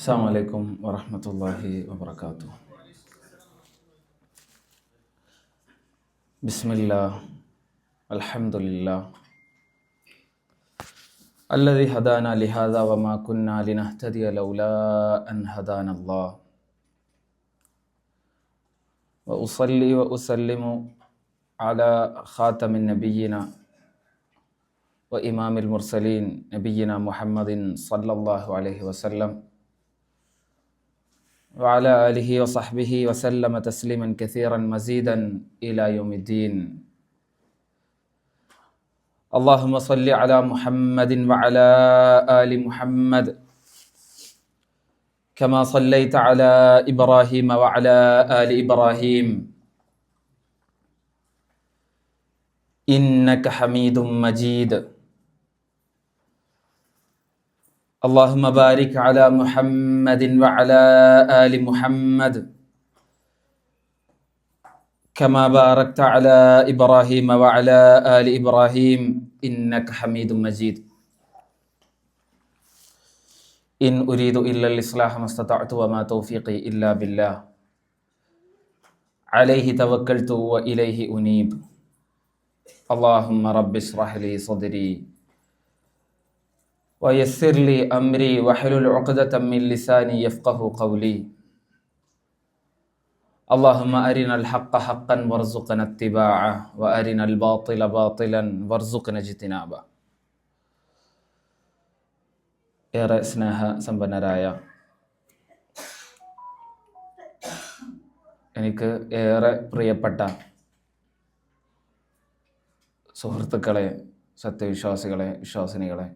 അസ്സലാമു അലൈക്കും വറഹ്മത്തുള്ളാഹി വബറകാതുഹു. ബിസ്മില്ലാഹ് അൽഹംദുലില്ലാഹ് അല്ലദി ഹദാന ലിഹാദാ വമാ കുന്നാ ലിനഹ്തദിയ ലൗലാ അൻ ഹദാനല്ലാഹ് വഉസല്ലി വഉസല്ലിമു അലാ ഖാതമിൻ നബിയ്യിന വഇമാമിൽ മുർസലീൻ നബിയ്യിന മുഹമ്മദിൻ സല്ലല്ലാഹു അലൈഹി വസല്ലം وعلى آله وصحبه وسلم تسليما كثيرا مزيدا إلى يوم الدين. اللهم صل على محمد وعلى آل محمد كما صليت على إبراهيم وعلى آل إبراهيم إنك حميد مجيد. اللهم بارك على محمد وعلى آل محمد كما باركت على إبراهيم وعلى آل إبراهيم إنك حميد مجيد. إن أريد إلا الإصلاح ما استطعت وما توفيقي إلا بالله عليه توكلت وإليه أنيب. اللهم رب اشرح لي صدري ويسر لي أمري واحلل عقدة من لساني يفقه قولي. اللهم أرنا الحق حقا وارزقنا اتباعه وأرنا الباطل باطلا وارزقنا اجتنابه. ഏറെ സ്നേഹസമ്പന്നരായ എനിക്ക് ഏറെ പ്രിയപ്പെട്ട സുഹൃത്തുക്കളെ, സത്യവിശ്വാസികളെ, വിശ്വാസിനികളെ,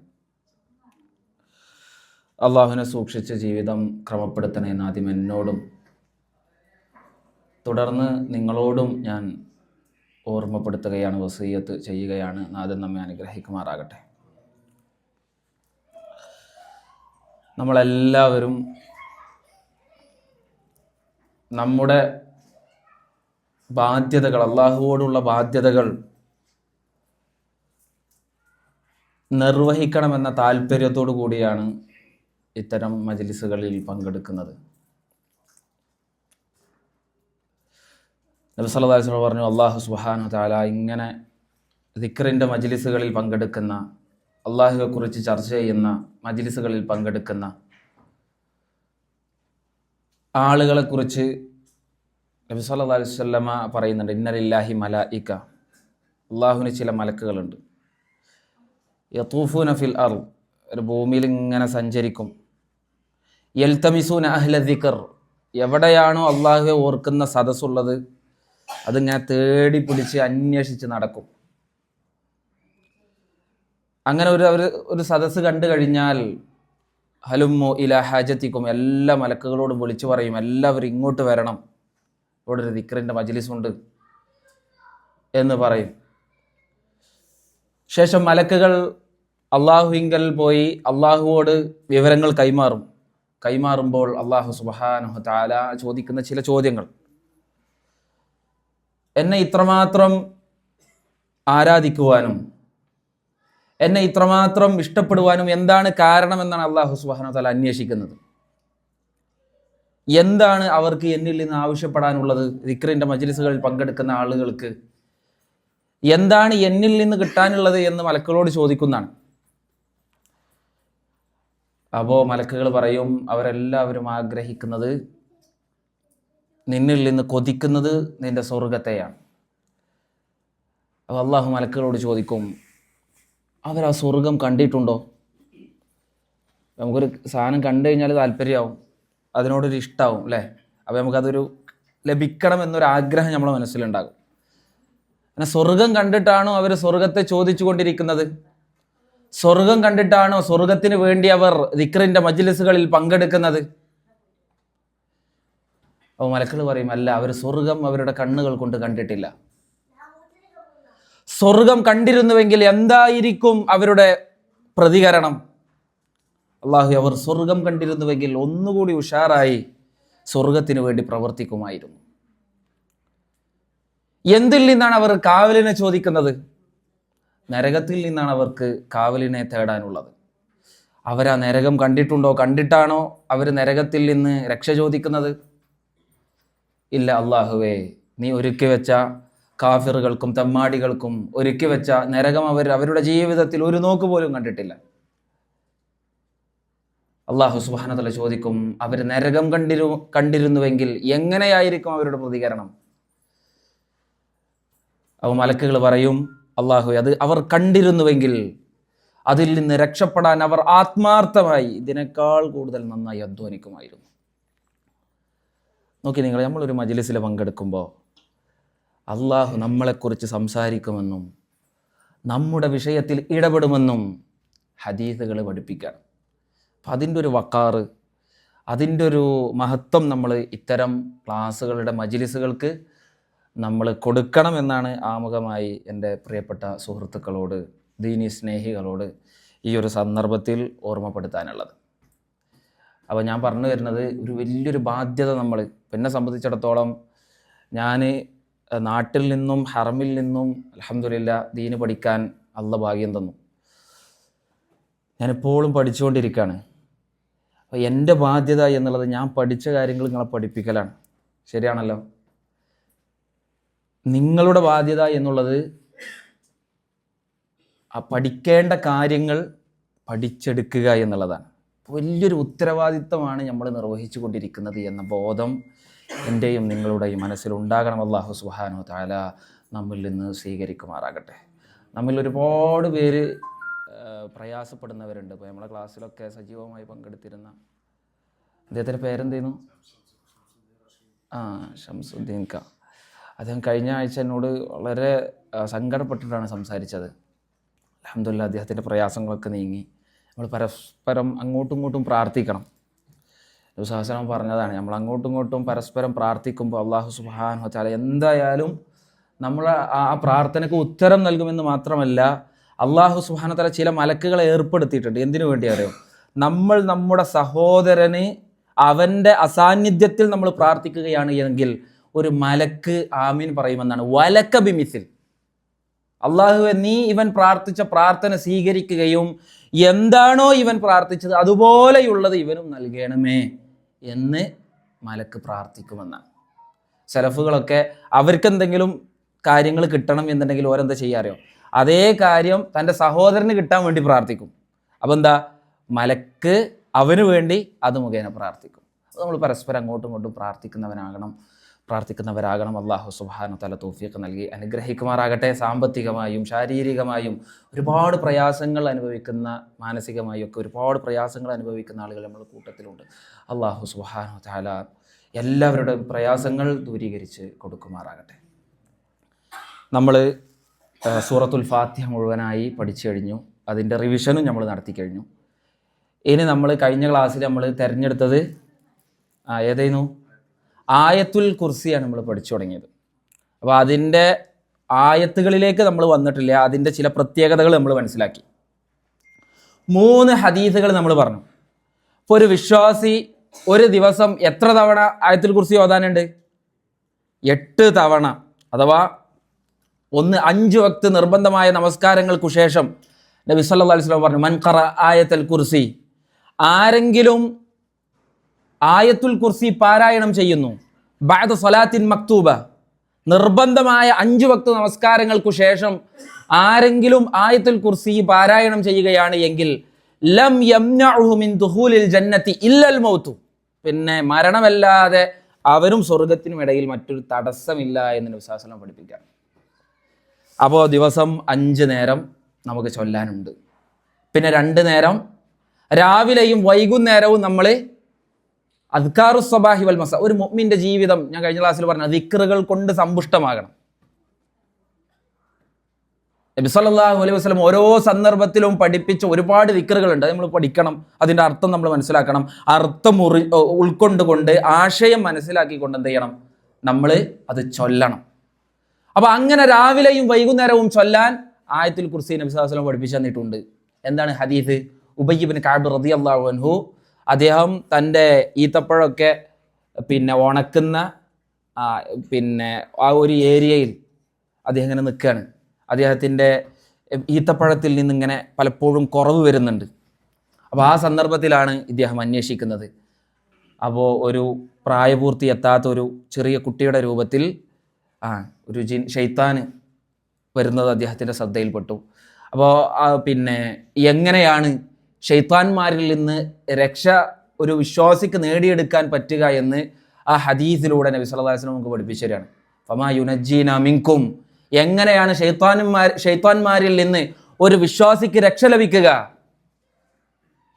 അള്ളാഹുവിനെ സൂക്ഷിച്ച് ജീവിതം ക്രമപ്പെടുത്തണമെന്ന് ആദ്യം എന്നോടും തുടർന്ന് നിങ്ങളോടും ഞാൻ ഓർമ്മപ്പെടുത്തുകയാണ്, വസിയ്യത്ത് ചെയ്യുകയാണ്. നാഥൻ നമ്മെ അനുഗ്രഹിക്കുമാറാകട്ടെ. നമ്മളെല്ലാവരും നമ്മുടെ ബാധ്യതകൾ, അള്ളാഹുവോടുള്ള ബാധ്യതകൾ നിർവഹിക്കണമെന്ന താല്പര്യത്തോടു കൂടിയാണ് ഇത്തരം മജ്‌ലിസുകളിൽ പങ്കെടുക്കുന്നത്. നബി സല്ലല്ലാഹു അലൈഹി വസല്ലം പറഞ്ഞു, അല്ലാഹു സുബ്ഹാനഹു വ തആല ഇങ്ങനെ ദിക്റിൻ്റെ മജ്‌ലിസുകളിൽ പങ്കെടുക്കുന്ന, അള്ളാഹുവെക്കുറിച്ച് ചർച്ച ചെയ്യുന്ന മജ്‌ലിസുകളിൽ പങ്കെടുക്കുന്ന ആളുകളെക്കുറിച്ച് നബി സല്ലല്ലാഹു അലൈഹി വസല്ലമ പറയുന്നുണ്ട്, ഇന്ന ലില്ലാഹി മലായിക, അള്ളാഹുവിന് ചില മലക്കുകളുണ്ട്. യതൂഫൂന ഫിൽ അർദ്, ഒരു ഭൂമിയിൽ ഇങ്ങനെ സഞ്ചരിക്കും. യൽതമിസൂന അഹ്ല ദിക്ർ, എവിടെയാണോ അള്ളാഹുവെ ഓർക്കുന്ന സദസ്സുള്ളത് അതിങ്ങനെ തേടി പിടിച്ച് അന്വേഷിച്ച് നടക്കും. അങ്ങനെ ഒരു സദസ്സ് കണ്ടു കഴിഞ്ഞാൽ ഹലുമ്മു ഇലാ ഹാജത്തിക്കും, എല്ലാ മലക്കുകളോടും വിളിച്ചു പറയും, എല്ലാവരും ഇങ്ങോട്ട് വരണം, ഇവിടെ ഒരു ദിക്റിൻ്റെ മജ്‌ലിസുണ്ട് എന്ന് പറയും. ശേഷം മലക്കുകൾ അള്ളാഹുവിങ്കൽ പോയി അള്ളാഹുവോട് വിവരങ്ങൾ കൈമാറുമ്പോൾ അള്ളാഹു സുബ്ഹാനഹു വ തആല ചോദിക്കുന്ന ചില ചോദ്യങ്ങൾ, എന്നെ ഇത്രമാത്രം ആരാധിക്കുവാനും എന്നെ ഇത്രമാത്രം ഇഷ്ടപ്പെടുവാനും എന്താണ് കാരണമെന്നാണ് അള്ളാഹു സുബ്ഹാനഹു വ തആല അന്വേഷിക്കുന്നത്. എന്താണ് അവർക്ക് എന്നിൽ നിന്ന് ആവശ്യപ്പെടാനുള്ളത്? ദിക്റിൻ്റെ മജ്‌ലിസുകളിൽ പങ്കെടുക്കുന്ന ആളുകൾക്ക് എന്താണ് എന്നിൽ നിന്ന് കിട്ടാനുള്ളത് എന്ന് മലക്കുകളോട് ചോദിക്കുന്നതാണ്. അപ്പോൾ മലക്കുകൾ പറയും, അവരെല്ലാവരും ആഗ്രഹിക്കുന്നത്, നിന്നിൽ നിന്ന് കൊതിക്കുന്നത് നിന്റെ സ്വർഗത്തെയാണ്. അപ്പോൾ അള്ളാഹു മലക്കുകളോട് ചോദിക്കും, അവരാ സ്വർഗം കണ്ടിട്ടുണ്ടോ? നമുക്കൊരു സാധനം കണ്ടു കഴിഞ്ഞാൽ താല്പര്യമാവും, അതിനോടൊരു ഇഷ്ടമാവും അല്ലേ? അപ്പോൾ നമുക്കതൊരു ലഭിക്കണം എന്നൊരാഗ്രഹം നമ്മുടെ മനസ്സിലുണ്ടാകും. അങ്ങനെ സ്വർഗം കണ്ടിട്ടാണോ അവർ സ്വർഗത്തെ ചോദിച്ചു കൊണ്ടിരിക്കുന്നത്? സ്വർഗം കണ്ടിട്ടാണോ സ്വർഗത്തിന് വേണ്ടി അവർ ദിക്റിൻ്റെ മജ്‌ലിസുകളിൽ പങ്കെടുക്കുന്നത്? അപ്പോൾ മലക്കുകൾ പറയും, അല്ല, അവർ സ്വർഗം അവരുടെ കണ്ണുകൾ കൊണ്ട് കണ്ടിട്ടില്ല. സ്വർഗം കണ്ടിരുന്നുവെങ്കിൽ എന്തായിരിക്കും അവരുടെ പ്രതികരണം? അല്ലാഹു, അവർ സ്വർഗം കണ്ടിരുന്നുവെങ്കിൽ ഒന്നുകൂടി ഉഷാറായി സ്വർഗത്തിന് വേണ്ടി പ്രവർത്തിക്കുമായിരുന്നു. എന്തിൽ നിന്നാണ് അവർ കാവലിനെ ചോദിക്കുന്നത്? നരകത്തിൽ നിന്നാണ് അവർക്ക് കാവലിനെ തേടാനുള്ളത്. അവരാ നരകം കണ്ടിട്ടുണ്ടോ? കണ്ടിട്ടാണോ അവർ നരകത്തിൽ നിന്ന് രക്ഷ ചോദിക്കുന്നത്? ഇല്ല. അള്ളാഹുവേ, നീ ഒരുക്കി വെച്ച കാഫിറുകൾക്കും തെമ്മാടികൾക്കും ഒരുക്കി വെച്ച നരകം അവരുടെ ജീവിതത്തിൽ ഒരു നോക്ക് പോലും കണ്ടിട്ടില്ല. അള്ളാഹു സുബ്ഹാനഹു വ തആല ചോദിക്കും, അവർ നരകം കണ്ടിരുന്നുവെങ്കിൽ എങ്ങനെയായിരിക്കും അവരുടെ പ്രതികരണം? അപ്പോൾ മലക്കുകൾ പറയും, അള്ളാഹു, അത് അവർ കണ്ടിരുന്നുവെങ്കിൽ അതിൽ നിന്ന് രക്ഷപ്പെടാൻ അവർ ആത്മാർത്ഥമായി ഇതിനേക്കാൾ കൂടുതൽ നന്നായി അധ്വാനിക്കുമായിരുന്നു. നോക്കി നിങ്ങൾ, നമ്മളൊരു മജ്‌ലിസിൽ പങ്കെടുക്കുമ്പോൾ അള്ളാഹു നമ്മളെക്കുറിച്ച് സംസാരിക്കുമെന്നും നമ്മുടെ വിഷയത്തിൽ ഇടപെടുമെന്നും ഹദീസുകൾ പഠിപ്പിക്കുകയാണ്. അപ്പം അതിൻ്റെ ഒരു വക്കാറ്, അതിൻ്റെ ഒരു മഹത്വം നമ്മൾ ഇത്തരം ക്ലാസ്സുകളുടെ മജ്‌ലിസുകൾക്ക് നമ്മൾ കൊടുക്കണമെന്നാണ് ആമുഖമായി എൻ്റെ പ്രിയപ്പെട്ട സുഹൃത്തുക്കളോട്, ദീനി സ്നേഹികളോട് ഈ ഒരു സന്ദർഭത്തിൽ ഓർമ്മപ്പെടുത്താനുള്ളത്. അപ്പോൾ ഞാൻ പറഞ്ഞു വരുന്നത്, ഒരു വലിയൊരു ബാധ്യത നമ്മൾ, എന്നെ സംബന്ധിച്ചിടത്തോളം ഞാൻ നാട്ടിൽ നിന്നും ഹറമിൽ നിന്നും അൽഹംദുലില്ലാ ദീന് പഠിക്കാൻ അല്ലാഹ് ഭാഗ്യം തന്നു. ഞാനിപ്പോഴും പഠിച്ചുകൊണ്ടിരിക്കുകയാണ്. അപ്പോൾ എൻ്റെ ബാധ്യത എന്നുള്ളത് ഞാൻ പഠിച്ച കാര്യങ്ങൾ നിങ്ങളെ പഠിപ്പിക്കലാണ്. ശരിയാണല്ലോ? നിങ്ങളുടെ ബാധ്യത എന്നുള്ളത് ആ പഠിക്കേണ്ട കാര്യങ്ങൾ പഠിച്ചെടുക്കുക എന്നുള്ളതാണ്. വലിയൊരു ഉത്തരവാദിത്തമാണ് നമ്മൾ നിർവഹിച്ചു കൊണ്ടിരിക്കുന്നത് എന്ന ബോധം എൻ്റെയും നിങ്ങളുടെയും മനസ്സിലുണ്ടാകണം. അല്ലാഹു സുബ്ഹാനഹു വ തആല നമ്മിൽ നിന്ന് സ്വീകരിക്കുമാറാകട്ടെ. നമ്മിൽ ഒരുപാട് പേര് പ്രയാസപ്പെടുന്നവരുണ്ട്. ഇപ്പോൾ നമ്മളെ ക്ലാസ്സിലൊക്കെ സജീവമായി പങ്കെടുത്തിരുന്ന അദ്ദേഹത്തിൻ്റെ പേരെന്തായിരുന്നു? ഷംസുദ്ദീൻ ക. അദ്ദേഹം കഴിഞ്ഞ ആഴ്ച എന്നോട് വളരെ സങ്കടപ്പെട്ടിട്ടാണ് സംസാരിച്ചത്. അൽഹംദുലില്ലാ അദ്ദേഹത്തിൻ്റെ പ്രയാസങ്ങളൊക്കെ നീങ്ങി. നമ്മൾ പരസ്പരം അങ്ങോട്ടും ഇങ്ങോട്ടും പ്രാർത്ഥിക്കണം. ശാസനം പറഞ്ഞതാണ്, നമ്മൾ അങ്ങോട്ടും ഇങ്ങോട്ടും പരസ്പരം പ്രാർത്ഥിക്കുമ്പോൾ അല്ലാഹു സുബ്ഹാനഹു വ തആല എന്തായാലും നമ്മൾ ആ പ്രാർത്ഥനയ്ക്ക് ഉത്തരം നൽകുമെന്ന് മാത്രമല്ല, അല്ലാഹു സുബ്ഹാനഹു വ തആല ചില മലക്കുകളെ ഏർപ്പെടുത്തിയിട്ടുണ്ട്. എന്തിനു വേണ്ടി അറിയോ? നമ്മൾ നമ്മുടെ സഹോദരന് അവൻ്റെ അസാന്നിധ്യത്തിൽ നമ്മൾ പ്രാർത്ഥിക്കുകയാണ് എങ്കിൽ ഒരു മലക്ക് ആമീൻ പറയുമെന്നാണ്. വലക്ക ബിമിസിൽ, അള്ളാഹുവെ നീ ഇവൻ പ്രാർത്ഥിച്ച പ്രാർത്ഥന സ്വീകരിക്കുകയും എന്താണോ ഇവൻ പ്രാർത്ഥിച്ചത് അതുപോലെയുള്ളത് ഇവനും നൽകണമേ എന്ന് മലക്ക് പ്രാർത്ഥിക്കുമെന്നാണ്. സലഫുകളൊക്കെ അവർക്ക് എന്തെങ്കിലും കാര്യങ്ങൾ കിട്ടണം എന്നുണ്ടെങ്കിൽ ഓരെന്താ ചെയ്യാറിയോ? അതേ കാര്യം തൻ്റെ സഹോദരന് കിട്ടാൻ വേണ്ടി പ്രാർത്ഥിക്കും. അപ്പോൾ എന്താ? മലക്ക് അവന് വേണ്ടി അത് മുഖേന പ്രാർത്ഥിക്കും. അത് നമ്മൾ പരസ്പരം അങ്ങോട്ടും ഇങ്ങോട്ടും പ്രാർത്ഥിക്കുന്നവരാകണം. അല്ലാഹു സുബ്ഹാനഹു വ തആല തൗഫീഖ് നൽകി അനുഗ്രഹിക്കുമാറാകട്ടെ. സാമ്പത്തികമായും ശാരീരികമായും ഒരുപാട് പ്രയാസങ്ങൾ അനുഭവിക്കുന്ന, മാനസികമായും ഒക്കെ ഒരുപാട് പ്രയാസങ്ങൾ അനുഭവിക്കുന്ന ആളുകൾ നമ്മുടെ കൂട്ടത്തിലുണ്ട്. അല്ലാഹു സുബ്ഹാനഹു വ തആല എല്ലാവരുടെയും പ്രയാസങ്ങൾ ദൂരീകരിച്ച് കൊടുക്കുമാറാകട്ടെ. നമ്മൾ സൂറത്തുൽ ഫാത്തിഹ മുഴുവനായി പഠിച്ചു കഴിഞ്ഞു. അതിൻ്റെ റിവിഷനും നമ്മൾ നടത്തി കഴിഞ്ഞു. ഇനി നമ്മൾ കഴിഞ്ഞ ക്ലാസ്സിൽ നമ്മൾ തിരഞ്ഞെടുത്തത് ഏതായിരുന്നു? ആയത്തുൽ കുർസിയാണ് നമ്മൾ പഠിച്ചു തുടങ്ങിയത്. അപ്പോൾ അതിൻ്റെ ആയത്തുകളിലേക്ക് നമ്മൾ വന്നിട്ടില്ല. അതിൻ്റെ ചില പ്രത്യേകതകൾ നമ്മൾ മനസ്സിലാക്കി. 3 ഹദീസുകൾ നമ്മൾ പറഞ്ഞു. ഇപ്പോൾ ഒരു വിശ്വാസി ഒരു ദിവസം എത്ര തവണ ആയത്തുൽ കുർസി ഓതാനുണ്ട്? 8 തവണ. അഥവാ 5 വക്ത് നിർബന്ധമായ നമസ്കാരങ്ങൾക്കു ശേഷം നബി സല്ലല്ലാഹു അലൈഹി വസല്ലം പറഞ്ഞു, മൻ ഖറഅ ആയത്തുൽ കുർസി, ആരെങ്കിലും ആയത്തുൽ കുർസി പാരായണം ചെയ്യുന്നു, ബഅദ സ്വലാത്തിൻ മക്തൂബ, നിർബന്ധമായ 5 വക്ത് നമസ്കാരങ്ങൾക്കു ശേഷം ആരെങ്കിലും ആയത്തുൽ കുർസി പാരായണം ചെയ്യുകയാണ് എങ്കിൽ ലം യംനഉഹു മിൻ ദുഖൂലിൽ ജന്നതി ഇല്ലൽ മൗത്ത്, പിന്നെ മരണമല്ലാതെ അവരും സ്വർഗത്തിനും ഇടയിൽ മറ്റൊരു തടസ്സമില്ല എന്ന് നബി സല്ലല്ലാഹു അലൈഹി വസല്ലം പഠിപ്പിക്കുക. അപ്പോൾ ദിവസം 5 നേരം നമുക്ക് ചൊല്ലാനുണ്ട്. പിന്നെ 2 നേരം രാവിലെയും വൈകുന്നേരവും നമ്മൾ അദ്കാറു സ്വബാഹി വൽ മസ. ഒരു മുഅ്മിന്റെ ജീവിതം, ഞാൻ കഴിഞ്ഞ ക്ലാസ്സിൽ പറഞ്ഞ ദിക്റുകൾ കൊണ്ട് സമ്പുഷ്ടമാകണം. നബി സല്ലല്ലാഹു അലൈഹി വസല്ലം ഓരോ സന്ദർഭത്തിലും പഠിപ്പിച്ച ഒരുപാട് ദിക്റുകളുണ്ട്. നമ്മൾ പഠിക്കണം, അതിൻ്റെ അർത്ഥം നമ്മൾ മനസ്സിലാക്കണം. അർത്ഥം ഉൾക്കൊണ്ടുകൊണ്ട് ആശയം മനസ്സിലാക്കിക്കൊണ്ട് എന്ത് ചെയ്യണം? നമ്മൾ അത് ചൊല്ലണം. അപ്പോൾ അങ്ങനെ രാവിലെയും വൈകുന്നേരവും ചൊല്ലാൻ ആയത്തുൽ കുർസി നബി സല്ലല്ലാഹു അലൈഹി വസല്ലം പഠിപ്പിച്ചു തന്നിട്ടുണ്ട്. എന്താണ് ഹദീസ്? ഉബയ്യ് ഇബ്നു കഅബ് റളിയല്ലാഹു അൻഹു, അദ്ദേഹം തൻ്റെ ഈത്തപ്പഴമൊക്കെ ഉണക്കുന്ന ആ ഒരു ഏരിയയിൽ അദ്ദേഹം ഇങ്ങനെ നിൽക്കുകയാണ്. അദ്ദേഹത്തിൻ്റെ ഈത്തപ്പഴത്തിൽ നിന്നിങ്ങനെ പലപ്പോഴും കുറവ് വരുന്നുണ്ട്. അപ്പോൾ ആ സന്ദർഭത്തിലാണ് ഇദ്ദേഹം അന്വേഷിക്കുന്നത്. അപ്പോൾ ഒരു പ്രായപൂർത്തി എത്താത്ത ഒരു ചെറിയ കുട്ടിയുടെ രൂപത്തിൽ ഒരു ഷെയ്ത്താന് വരുന്നത് അദ്ദേഹത്തിൻ്റെ ശ്രദ്ധയിൽപ്പെട്ടു. അപ്പോൾ പിന്നെ എങ്ങനെയാണ് ഷെയ്ത്താന്മാരിൽ നിന്ന് രക്ഷ ഒരു വിശ്വാസിക്ക് നേടിയെടുക്കാൻ പറ്റുക എന്ന് ആ ഹദീസിലൂടെ നബി സല്ലല്ലാഹു അലൈഹി വസല്ലം നമുക്ക് പഠിപ്പിച്ചു തരികയാണ്. ഫമാ യുനജ്ജീന മിൻകും, എങ്ങനെയാണ് ഷെയ്ത്താന്മാരിൽ നിന്ന് ഒരു വിശ്വാസിക്ക് രക്ഷ ലഭിക്കുക?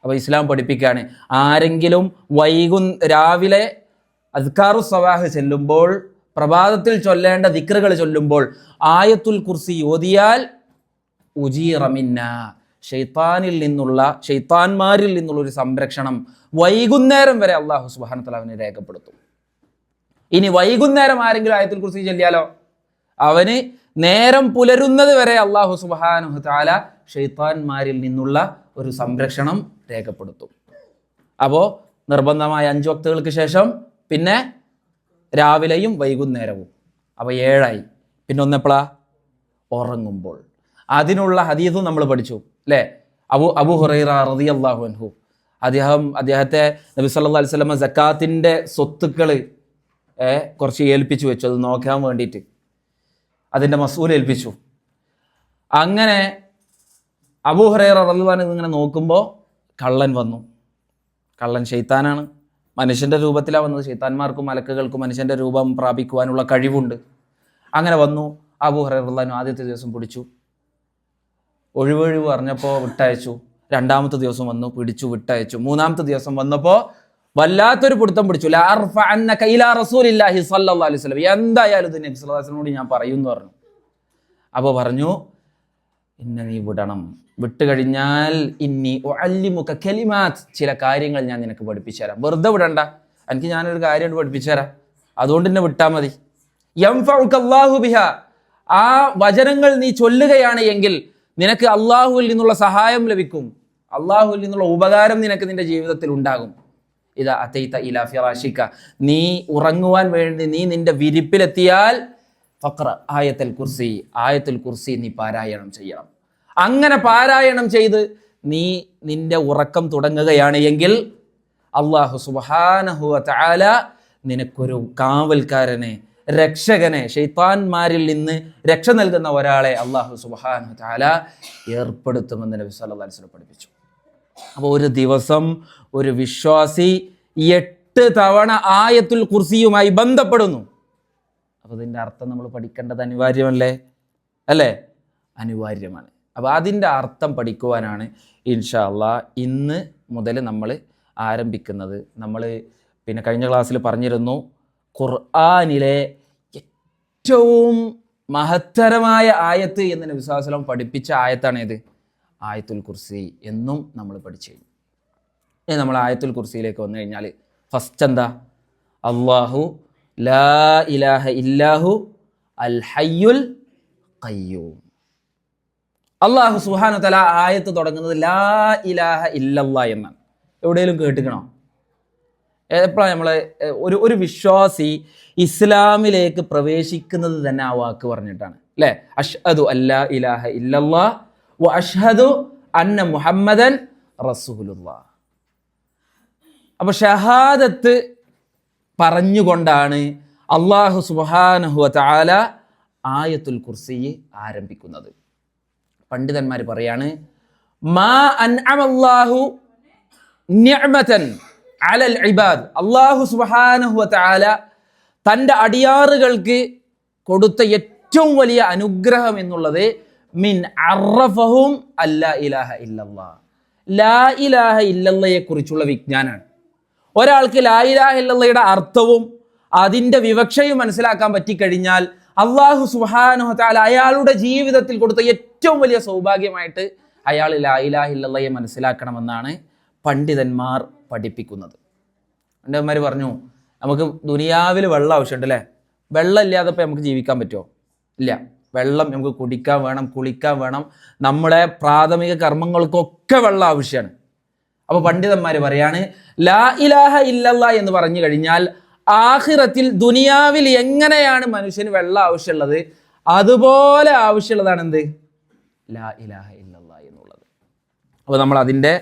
അപ്പോൾ ഇസ്ലാം പഠിപ്പിക്കുകയാണ്, ആരെങ്കിലും രാവിലെ അസ്കാറു സവാഹ് ചെല്ലുമ്പോൾ, പ്രഭാതത്തിൽ ചൊല്ലേണ്ട ദിക്റുകൾ ചൊല്ലുമ്പോൾ ആയത്തുൽ കുർസി ഓതിയാൽ ഉജീറ മിന്ന, ഷെയ്ത്താന്മാരിൽ നിന്നുള്ള ഒരു സംരക്ഷണം വൈകുന്നേരം വരെ അല്ലാഹു സുബ്ഹാനഹു വ തആല അവനെ രേഖപ്പെടുത്തും. ഇനി വൈകുന്നേരം ആരെങ്കിലും ആയത്തുൽ കുർസി ചൊല്ലിയാലോ, അവന് നേരം പുലരുന്നത് വരെ അല്ലാഹു സുബ്ഹാനഹു വ തആല ഷെയ്ത്താന്മാരിൽ നിന്നുള്ള ഒരു സംരക്ഷണം രേഖപ്പെടുത്തും. അപ്പോൾ നിർബന്ധമായ 5 വക്തുകൾക്ക് ശേഷം പിന്നെ രാവിലെയും വൈകുന്നേരവും. അപ്പോൾ 7ആയി. പിന്നെ ഒന്നെപ്പോഴാ? ഉറങ്ങുമ്പോൾ. അതിനുള്ള ഹദീസും നമ്മൾ പഠിച്ചു അല്ലേ? അബൂ ഹുറൈറ റളിയല്ലാഹു അൻഹു അദ്ദേഹത്തെ നബി സല്ലല്ലാഹു അലൈഹി വസല്ലം സക്കാത്തിൻ്റെ സ്വത്തുക്കൾ കുറച്ച് ഏൽപ്പിച്ചു വെച്ചു, അത് നോക്കാൻ വേണ്ടിയിട്ട് അതിൻ്റെ മസൂൽ ഏൽപ്പിച്ചു. അങ്ങനെ അബൂ ഹുറൈറ റളിയല്ലാഹു അൻഹു ഇങ്ങനെ നോക്കുമ്പോൾ കള്ളൻ വന്നു. കള്ളൻ ഷെയ്ത്താനാണ്, മനുഷ്യൻ്റെ രൂപത്തിലാണ് വന്നത്. ഷെയ്ത്താന്മാർക്കും മലക്കുകൾക്കും മനുഷ്യൻ്റെ രൂപം പ്രാപിക്കുവാനുള്ള കഴിവുണ്ട്. അങ്ങനെ വന്നു. അബൂ ഹുറൈറ റളിയല്ലാഹു അൻഹു ആദ്യത്തെ ദിവസം പിടിച്ചു, ഒഴിവൊഴിവ് പറഞ്ഞപ്പോൾ വിട്ടയച്ചു. 2ാമത്തെ ദിവസം വന്നു, പിടിച്ചു, വിട്ടയച്ചു. 3ാമത്തെ ദിവസം വന്നപ്പോൾ വല്ലാത്തൊരു പിടുത്തം പിടിച്ചു. ലാ അർഫഅന്നക ഇലാ റസൂലില്ലാഹി സ്വല്ലല്ലാഹു അലൈഹി വസല്ലം, എന്തായാലും ഇത് നബി സല്ലല്ലാഹു അലൈഹി വസല്ലമയോട് ഞാൻ പറയുമെന്ന് പറഞ്ഞു. അപ്പോൾ പറഞ്ഞു, ഇന്നെ നീ വിടണം, വിട്ട് കഴിഞ്ഞാൽ ഇന്നി ഉഅല്ലിമുക കലിമാത്ത്, ചില കാര്യങ്ങൾ ഞാൻ നിനക്ക് പഠിപ്പിച്ചു തരാം. വെറുതെ വിടണ്ട, എനിക്ക് ഞാനൊരു കാര്യം പഠിപ്പിച്ചു തരാം, അതുകൊണ്ട് എന്നെ വിട്ടാൽ മതി. യൻഫഉക അല്ലാഹു ബിഹാ, ആ വചനങ്ങൾ നീ ചൊല്ലുകയാണ് എങ്കിൽ നിനക്ക് അള്ളാഹുവിൽ നിന്നുള്ള സഹായം ലഭിക്കും, അള്ളാഹുവിൽ നിന്നുള്ള ഉപകാരം നിനക്ക് നിന്റെ ജീവിതത്തിൽ ഉണ്ടാകും. ഇതാ അതൈത ഇലാ ഫിറാഷിക, നീ ഉറങ്ങുവാൻ വേണ്ടി നീ നിന്റെ വിരിപ്പിലെത്തിയാൽ ഫഖ്റ ആയത്തുൽ കുർസി നീ പാരായണം ചെയ്യണം. അങ്ങനെ പാരായണം ചെയ്ത് നീ നിന്റെ ഉറക്കം തുടങ്ങുകയാണ് എങ്കിൽ അല്ലാഹു സുബ്ഹാനഹു വ തആല നിനക്കൊരു കാവൽക്കാരനെ, രക്ഷകനെ, ഷെയ്ത്താന്മാരിൽ നിന്ന് രക്ഷ നൽകുന്ന ഒരാളെ അല്ലാഹു സുബ്ഹാനഹു വ തആല ഏർപ്പെടുത്തുമെന്ന് നബി സല്ലല്ലാഹു അലൈഹി വസല്ലം പഠിപ്പിച്ചു. അപ്പോൾ ഒരു ദിവസം ഒരു വിശ്വാസി 8 തവണ ആയത്തുൽ കുർസിയുമായി ബന്ധപ്പെടുന്നു. അപ്പോൾ ഇതിൻ്റെ അർത്ഥം നമ്മൾ പഠിക്കേണ്ടത് അനിവാര്യമല്ലേ? അല്ലേ? അനിവാര്യമാണ്. അപ്പോൾ അതിൻ്റെ അർത്ഥം പഠിക്കുവാനാണ് ഇൻഷാ അല്ലാഹ് ഇന്ന് മുതൽ നമ്മൾ ആരംഭിക്കുന്നത്. നമ്മൾ പിന്നെ കഴിഞ്ഞ ക്ലാസ്സിൽ പറഞ്ഞിരുന്നു, ഖുർആനിലെ ഏറ്റവും മഹത്തരമായ ആയത്ത് എന്ന് നബി സല്ലല്ലാഹു അലൈഹി വസല്ലം പഠിപ്പിച്ച ആയത്താണ് ഏത്? ആയത്തുൽ കുർസി എന്നും നമ്മൾ പഠിച്ചു കഴിഞ്ഞു. ഇനി നമ്മൾ ആയത്തുൽ കുർസിയിലേക്ക് വന്നു കഴിഞ്ഞാൽ ഫസ്റ്റ് എന്താ? അല്ലാഹു ലാ ഇലാഹ ഇല്ലാഹു അൽ ഹയ്യുൽ ഖയ്യൂം. അല്ലാഹു സുബ്ഹാനഹു വ തആല ആയത്ത് തുടങ്ങുന്നത് ലാ ഇലാഹ ഇല്ലല്ലാഹ് എന്നാണ്. എവിടെയെങ്കിലും കേട്ടിക്കണോ? എപ്പോഴാണ് നമ്മൾ ഒരു വിശ്വാസി ഇസ്ലാമിലേക്ക് പ്രവേശിക്കുന്നത് തന്നെ ആ വാക്ക് പറഞ്ഞിട്ടാണ് അല്ലേ? അഷ്ഹദു അല്ലാ ഇലാഹ ഇല്ലല്ലാഹ് വ അഷ്ഹദു അന്ന മുഹമ്മദൻ റസൂലുള്ളാഹ്. അപ്പോൾ ഷഹാദത്ത് പറഞ്ഞുകൊണ്ടാണ് അല്ലാഹു സുബ്ഹാനഹു വ തആല ആയത്തുൽ കുർസി ആരംഭിക്കുന്നത്. പണ്ഡിതന്മാർ പറയാണ്, മാ അൻഅമല്ലാഹു നിഅമതൻ അലൽ ഇബാദ്, അല്ലാഹു സുബ്ഹാനഹു വ തആല തൻ്റെ അടിയാറുകൾക്ക് കൊടുത്ത ഏറ്റവും വലിയ അനുഗ്രഹം എന്നുള്ളത് മിൻ അറഫഹും അല്ലാ ഇലാഹ ഇല്ലല്ലാഹ്, ലാ ഇലാഹ ഇല്ലല്ലയെ കുറിച്ചുള്ള വിജ്ഞാനാണ്. ഒരാൾക്ക് ലാ ഇലാഹ ഇല്ലല്ലയുടെ അർത്ഥവും അതിൻ്റെ വിവക്ഷയും മനസ്സിലാക്കാൻ പറ്റിക്കഴിഞ്ഞാൽ അല്ലാഹു സുബ്ഹാനഹു വ തആല അയാളുടെ ജീവിതത്തിൽ കൊടുത്ത ഏറ്റവും വലിയ സൗഭാഗ്യമായിട്ട് അയാൾ ലാ ഇലാഹ ഇല്ലല്ലയെ മനസ്സിലാക്കണമെന്നാണ് പണ്ഡിതന്മാർ പഠിപ്പിക്കുന്നത്. പണ്ഡിതന്മാർ പറഞ്ഞു, നമുക്ക് ദുനിയാവിൽ വെള്ളം ആവശ്യമുണ്ട് അല്ലേ? വെള്ളം ഇല്ലാതെ ഇപ്പോൾ നമുക്ക് ജീവിക്കാൻ പറ്റുമോ? ഇല്ല. വെള്ളം നമുക്ക് കുടിക്കാൻ വേണം, കുളിക്കാൻ വേണം, നമ്മുടെ പ്രാഥമിക കർമ്മങ്ങൾക്കൊക്കെ വെള്ളം ആവശ്യമാണ്. അപ്പോൾ പണ്ഡിതന്മാർ പറയാണ്, ലാ ഇലാഹ ഇല്ലല്ലാഹ് എന്ന് പറഞ്ഞു കഴിഞ്ഞാൽ ആഖിറത്തിൽ ദുനിയാവിൽ എങ്ങനെയാണ് മനുഷ്യന് വെള്ളം ആവശ്യമുള്ളത് അതുപോലെ ആവശ്യമുള്ളതാണ് എന്ത്? ലാ ഇലാഹ ഇല്ലല്ലാഹ് എന്നുള്ളത്. അപ്പോൾ നമ്മൾ അതിൻ്റെ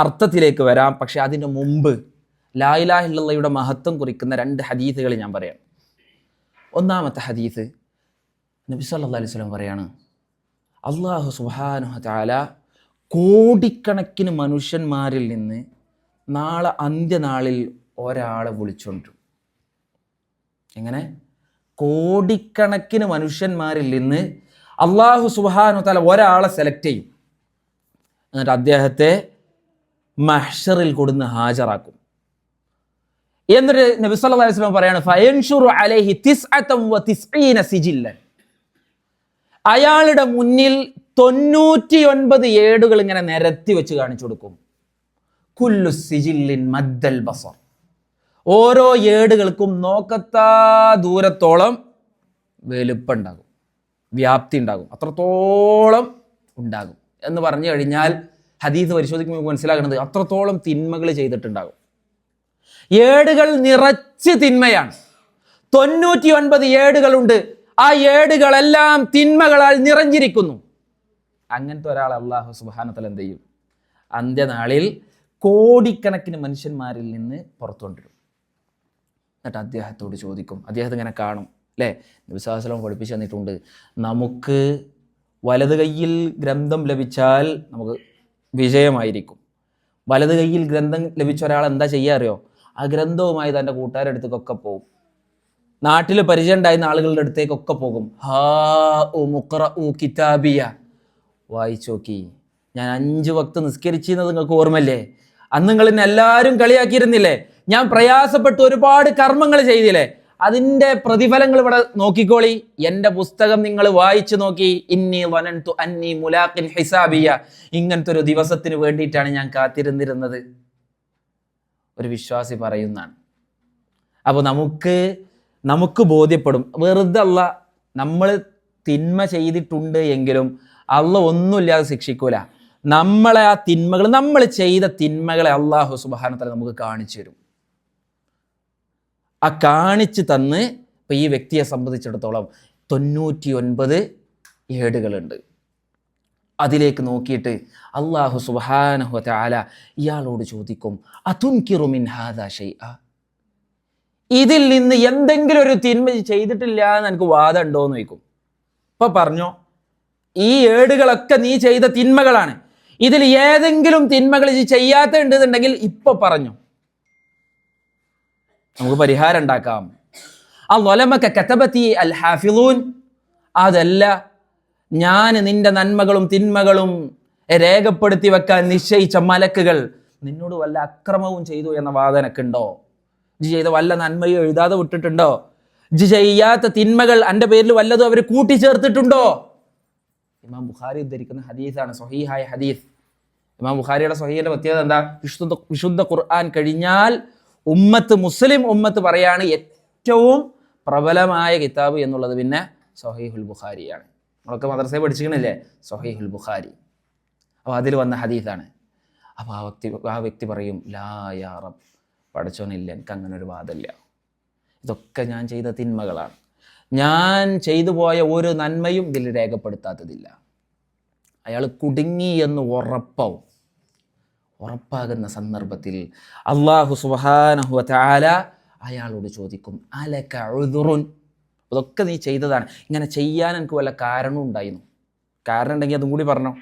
അർത്ഥത്തിലേക്ക് വരാം. പക്ഷെ അതിന് മുമ്പ് ലാ ഇലാഹ ഇല്ലല്ലാഹയുടെ മഹത്വം കുറിക്കുന്ന 2 ഹദീസുകൾ ഞാൻ പറയാം. ഒന്നാമത്തെ ഹദീസ്, നബി സല്ലല്ലാഹു അലൈഹി വസല്ലം പറയാണ്, അല്ലാഹു സുബ്ഹാനഹു വ തആല കോടിക്കണക്കിന് മനുഷ്യന്മാരിൽ നിന്ന് നാളെ അന്ത്യനാളിൽ ഒരാളെ വിളിച്ചുകൊണ്ടിരും. എങ്ങനെ? കോടിക്കണക്കിന് മനുഷ്യന്മാരിൽ നിന്ന് അല്ലാഹു സുബ്ഹാനഹു വ തആല ഒരാളെ സെലക്ട് ചെയ്യും. എന്നിട്ട് അദ്ദേഹത്തെ മഹ്ശറിൽ കൊടുന്ന് ഹാജരാക്കും. എന്നിട്ട് നബി സല്ലല്ലാഹു അലൈഹി വസല്ലം പറയാണ്, ഫയൻഷുറു അലൈഹി 99 സിജില്ലൻ. അയാളുടെ മുന്നിൽ 99 ഏടുകൾ ഇങ്ങനെ നിരത്തി വെച്ച് കാണിച്ചു കൊടുക്കും. കുല്ലു സിജില്ലിൻ മദ്ദൽ ബസർ. ഓരോ ഏടുകൾക്കും നോക്കത്താ ദൂരത്തോളം വലുപ്പമുണ്ടാകും, വ്യാപ്തി ഉണ്ടാകും, അത്രത്തോളം ഉണ്ടാകും എന്ന് പറഞ്ഞു കഴിഞ്ഞാൽ ഹദീസ് പരിശോധിക്കുമ്പോൾ മനസ്സിലാകുന്നത് അത്രത്തോളം തിന്മകൾ ചെയ്തിട്ടുണ്ടാകും. ഏടുകൾ നിറച്ച് തിന്മയാണ്. 99 ഏടുകളുണ്ട്. ആ ഏടുകളെല്ലാം തിന്മകളാൽ നിറഞ്ഞിരിക്കുന്നു. അങ്ങനത്തെ ഒരാൾ അല്ലാഹു സുബ്ഹാനഹു വ തആല എന്ത് ചെയ്യും? അന്ത്യനാളിൽ കോടിക്കണക്കിന് മനുഷ്യന്മാരിൽ നിന്ന് പുറത്തുകൊണ്ടിരും. എന്നിട്ട് അദ്ദേഹത്തോട് ചോദിക്കും, അദ്ദേഹത്തെ ഇങ്ങനെ കാണും അല്ലേ? നബി സല്ലല്ലാഹു അലൈഹി വസല്ലം പഠിപ്പിച്ചു തന്നിട്ടുണ്ട്, നമുക്ക് വലത് കയ്യിൽ ഗ്രന്ഥം ലഭിച്ചാൽ നമുക്ക് വിജയമായിരിക്കും. വലത് കയ്യിൽ ഗ്രന്ഥം ലഭിച്ച ഒരാൾ എന്താ ചെയ്യുക അറിയോ? ആ ഗ്രന്ഥവുമായി തൻ്റെ കൂട്ടുകാരുടെ അടുത്തേക്കൊക്കെ പോകും. നാട്ടിൽ പരിചയം ഉണ്ടായിരുന്ന ആളുകളുടെ അടുത്തേക്കൊക്കെ പോകും. കിതാബിയ, വായിച്ചു നോക്കി, ഞാൻ 5 വക്ത് നിസ്കരിച്ചിരുന്നത് നിങ്ങൾക്ക് ഓർമ്മല്ലേ? അന്ന് നിങ്ങൾ എന്നെ എല്ലാവരും കളിയാക്കിയിരുന്നില്ലേ? ഞാൻ പ്രയാസപ്പെട്ട് ഒരുപാട് കർമ്മങ്ങൾ ചെയ്തില്ലേ? അതിൻ്റെ പ്രതിഫലങ്ങൾ ഇവിടെ നോക്കിക്കോളി. എൻ്റെ പുസ്തകം നിങ്ങൾ വായിച്ചു നോക്കി. ഇന്നി വനൻതു അന്നി മുലാഖിൻ ഹിസാബിയ. ഇങ്ങനത്തെ ഒരു ദിവസത്തിന് വേണ്ടിയിട്ടാണ് ഞാൻ കാത്തിരുന്നിരുന്നത്. ഒരു വിശ്വാസി പറയുന്നതാണ്. അപ്പോൾ നമുക്ക് ബോധ്യപ്പെടും, വെറുതെ അല്ല നമ്മൾ തിന്മ ചെയ്തിട്ടുണ്ട് എങ്കിലും അള്ള ഒന്നുമില്ലാതെ ശിക്ഷിക്കൂല. നമ്മളെ ആ തിന്മകൾ, നമ്മൾ ചെയ്ത തിന്മകളെ അല്ലാഹു സുബ്ഹാനഹു വ തആല നമുക്ക് കാണിച്ചു തരും. ആ കാണിച്ചു തന്ന് ഇപ്പം ഈ വ്യക്തിയെ സംബന്ധിച്ചിടത്തോളം 99 ഏടുകളുണ്ട്. അതിലേക്ക് നോക്കിയിട്ട് അല്ലാഹു സുബ്ഹാനഹു വ തആല ഇയാളോട് ചോദിക്കും, അതുൻകിറു മിൻ ഹാദാ ഷൈഅ. ഇതിൽ നിന്ന് എന്തെങ്കിലും ഒരു തിന്മ ചെയ്തിട്ടില്ല എന്ന് എനിക്ക് വാദം ഉണ്ടോ എന്ന് ചോദിക്കും. ഇപ്പൊ പറഞ്ഞോ, ഈ ഏടുകളൊക്കെ നീ ചെയ്ത തിന്മകളാണ്. ഇതിൽ ഏതെങ്കിലും തിന്മകൾ ചെയ്യാത്ത ഉണ്ടെന്നുണ്ടെങ്കിൽ ഇപ്പൊ പറഞ്ഞു, നമുക്ക് പരിഹാരം ഉണ്ടാക്കാം. അതല്ല, ഞാൻ നിന്റെ നന്മകളും തിന്മകളും രേഖപ്പെടുത്തി വെക്കാൻ നിശ്ചയിച്ച മലക്കുകൾ നിന്നോട് വല്ല അക്രമവും ചെയ്തു എന്ന വാദനക്ക് ഉണ്ടോ? ജി ചെയ്ത വല്ല നന്മയോ എഴുതാതെ വിട്ടിട്ടുണ്ടോ? ജി ചെയ്യാത്ത തിന്മകൾ എൻ്റെ പേരിൽ വല്ലതും അവർ കൂട്ടിച്ചേർത്തിട്ടുണ്ടോ? ഇമാം ബുഖാരി ഉദ്ധരിക്കുന്ന ഹദീസാണ്, സ്വഹീഹായ ഹദീസ്. ഇമാം ബുഖാരിയുടെ സ്വഹീഹിന്റെ പ്രത്യേകത എന്താ? വിശുദ്ധ ഖുർആൻ കഴിഞ്ഞാൽ മുസ്ലിം ഉമ്മത്ത് പറയാണ് ഏറ്റവും പ്രബലമായ കിതാബ് എന്നുള്ളത് പിന്നെ സ്വഹീഹുൽ ബുഖാരിയാണ്. നമ്മളൊക്കെ മദ്രസയിൽ പഠിച്ചിരിക്കണില്ലേ സ്വഹീഹുൽ ബുഖാരി. അപ്പോൾ അതിൽ വന്ന ഹദീസാണ്. അപ്പോൾ ആ വ്യക്തി പറയും, ലാ യാ റബ്ബ്, പഠിച്ചോനില്ല, എനിക്ക് അങ്ങനെ ഒരു വാദമില്ല. ഇതൊക്കെ ഞാൻ ചെയ്ത തിന്മകളാണ്. ഞാൻ ചെയ്തു പോയ ഒരു നന്മയും ഇതിൽ രേഖപ്പെടുത്താത്തതില്ല. അയാൾ കുടുങ്ങി എന്ന് ഉറപ്പാകുന്ന സന്ദർഭത്തിൽ അല്ലാഹു സുബ്ഹാനഹു വ തആല അയാളോട് ചോദിക്കും, അലക ഉദ്റുൻ. ഇതൊക്കെ നീ ചെയ്തതാണ്. ഇങ്ങനെ ചെയ്യാൻ എനിക്ക് വല്ല കാരണം ഉണ്ടായിരുന്നു? കാരണം ഉണ്ടെങ്കിൽ അതും കൂടി പറഞ്ഞോ.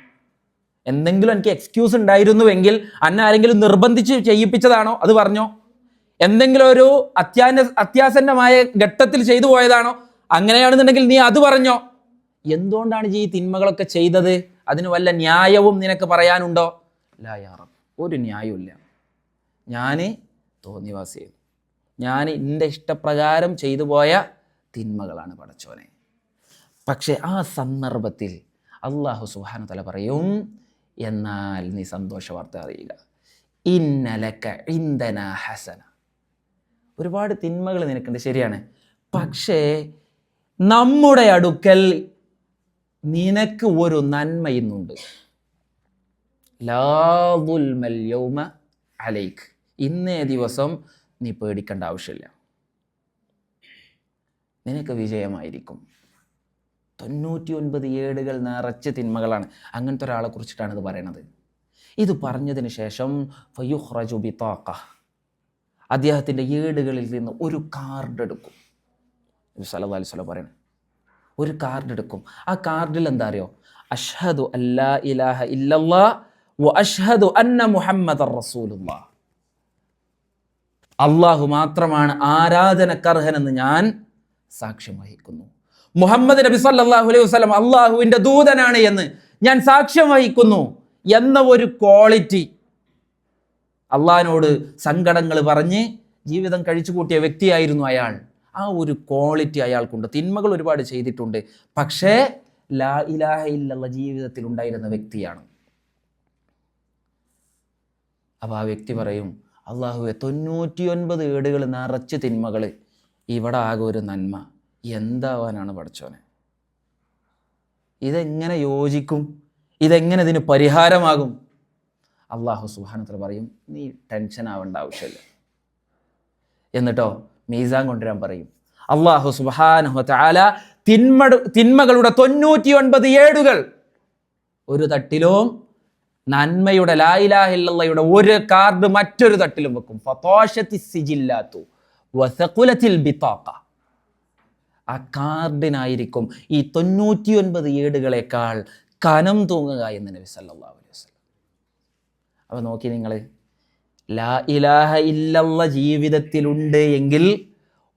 എന്തെങ്കിലും എനിക്ക് എക്സ്ക്യൂസ് ഉണ്ടായിരുന്നുവെങ്കിൽ അന്നെ ആരെങ്കിലും നിർബന്ധിച്ച് ചെയ്യിപ്പിച്ചതാണോ? അത് പറഞ്ഞോ. എന്തെങ്കിലും ഒരു അത്യാസന്നമായ ഘട്ടത്തിൽ ചെയ്തു പോയതാണോ? അങ്ങനെയാണെന്നുണ്ടെങ്കിൽ നീ അത് പറഞ്ഞോ. എന്തുകൊണ്ടാണ് ഈ തിന്മകളൊക്കെ ചെയ്തത്? അതിന് വല്ല ന്യായവും നിനക്ക് പറയാനുണ്ടോ? ലാ യാ റബ്ബ്, ഒരു ന്യായമില്ല. ഞാൻ തോന്നിവാസിയും, ഞാൻ എൻ്റെ ഇഷ്ടപ്രകാരം ചെയ്തു പോയ തിന്മകളാണ് പടച്ചോനെ. പക്ഷെ ആ സന്ദർഭത്തിൽ അല്ലാഹു സുബ്ഹാനഹു വ തആല പറയും, എന്നാൽ നീ സന്തോഷ വാർത്ത അറിയുക, ഇന്നലക ഇൻദനാ ഹസന. ഒരുപാട് തിന്മകൾ നിനക്കുണ്ട്, ശരിയാണ്. പക്ഷേ നമ്മുടെ അടുക്കൽ നിനക്ക് ഒരു നന്മ ഇന്നുണ്ട്. ലാ ദുൽമൽ യൗമ അലൈക്. ഇന്നേ ദിവസം നീ പേടിക്കേണ്ട ആവശ്യമില്ല, നിനക്ക് വിജയമായിരിക്കും. 99 ഏടുകൾ നിറച്ച് തിന്മകളാണ്. അങ്ങനത്തെ ഒരാളെ കുറിച്ചിട്ടാണ് ഇത് പറയണത്. ഇത് പറഞ്ഞതിന് ശേഷം ഫയുഖ്റജു ബിതാഖ, അദ്ദേഹത്തിൻ്റെ ഏടുകളിൽ നിന്ന് ഒരു കാർഡ് എടുക്കും. നബി സല്ലല്ലാഹു അലൈഹി വസല്ലം പറയണം, ഒരു കാർഡ് എടുക്കും. ആ കാർഡിൽ എന്താ അറിയോ? അഷ്ഹദു അല്ലാ ഇലാഹ ഇല്ലല്ലാഹ് വ അഷ്ഹദു അന്ന മുഹമ്മദർ റസൂലുള്ളാഹ്. അള്ളാഹു മാത്രമാണ് ആരാധനക്കർഹനെന്ന് ഞാൻ സാക്ഷ്യം വഹിക്കുന്നു. മുഹമ്മദ് നബി സല്ലല്ലാഹു അലൈഹി വസല്ലം അള്ളാഹുവിൻ്റെ ദൂതനാണ് എന്ന് ഞാൻ സാക്ഷ്യം വഹിക്കുന്നു എന്ന ഒരു ക്വാളിറ്റി, അള്ളാഹിനോട് സങ്കടങ്ങൾ പറഞ്ഞ് ജീവിതം കഴിച്ചു കൂട്ടിയ വ്യക്തിയായിരുന്നു അയാൾ. ആ ഒരു ക്വാളിറ്റി അയാൾക്കുണ്ട്. തിന്മകൾ ഒരുപാട് ചെയ്തിട്ടുണ്ട്, പക്ഷേ ലാ ഇലാഹ ഇല്ലല്ലാഹ് ജീവിതത്തിൽ ഉണ്ടായിരുന്ന വ്യക്തിയാണ്. അപ്പോൾ ആ വ്യക്തി പറയും, അള്ളാഹുവെ 99 ഏടുകൾ നിറച്ച് തിന്മകൾ, ഇവിടെ ആകെ ഒരു നന്മ, എന്താവാനാണ് പഠിച്ചോനെ? ഇതെങ്ങനെ യോജിക്കും? ഇതെങ്ങനെ ഇതിന് പരിഹാരമാകും? അള്ളാഹു സുബ്ഹാനഹു വ തആല പറയും, നീ ടെൻഷൻ ആവേണ്ട ആവശ്യമില്ല. എന്നിട്ടോ മീസാൻ കൊണ്ടുവരാൻ പറയും. അള്ളാഹു സുബ്ഹാനഹു വ തആല തിന്മകളുടെ 99 ഏടുകൾ ഒരു തട്ടിലും നന്മയുടെ ലാ ഇലാഹ ഇല്ലല്ലാഹയുടെ ഒരു കാർഡ് മറ്റൊരു തട്ടിലും വെക്കും. ഫതാശത്തി സിജില്ലാത്തു വസഖുലത്തിൽ ബിതാഖ. ആ കാർഡിനായിരിക്കും ഈ 99 ഏടുകളെക്കാൾ കനം തൂങ്ങുക എന്ന് നബി സല്ലല്ലാഹു അലൈഹി വസല്ലം. അപ്പോൾ നോക്കി നിങ്ങൾ, ലാ ഇലാഹ ഇല്ലല്ലാഹ് ജീവിതത്തിലുണ്ട് എങ്കിൽ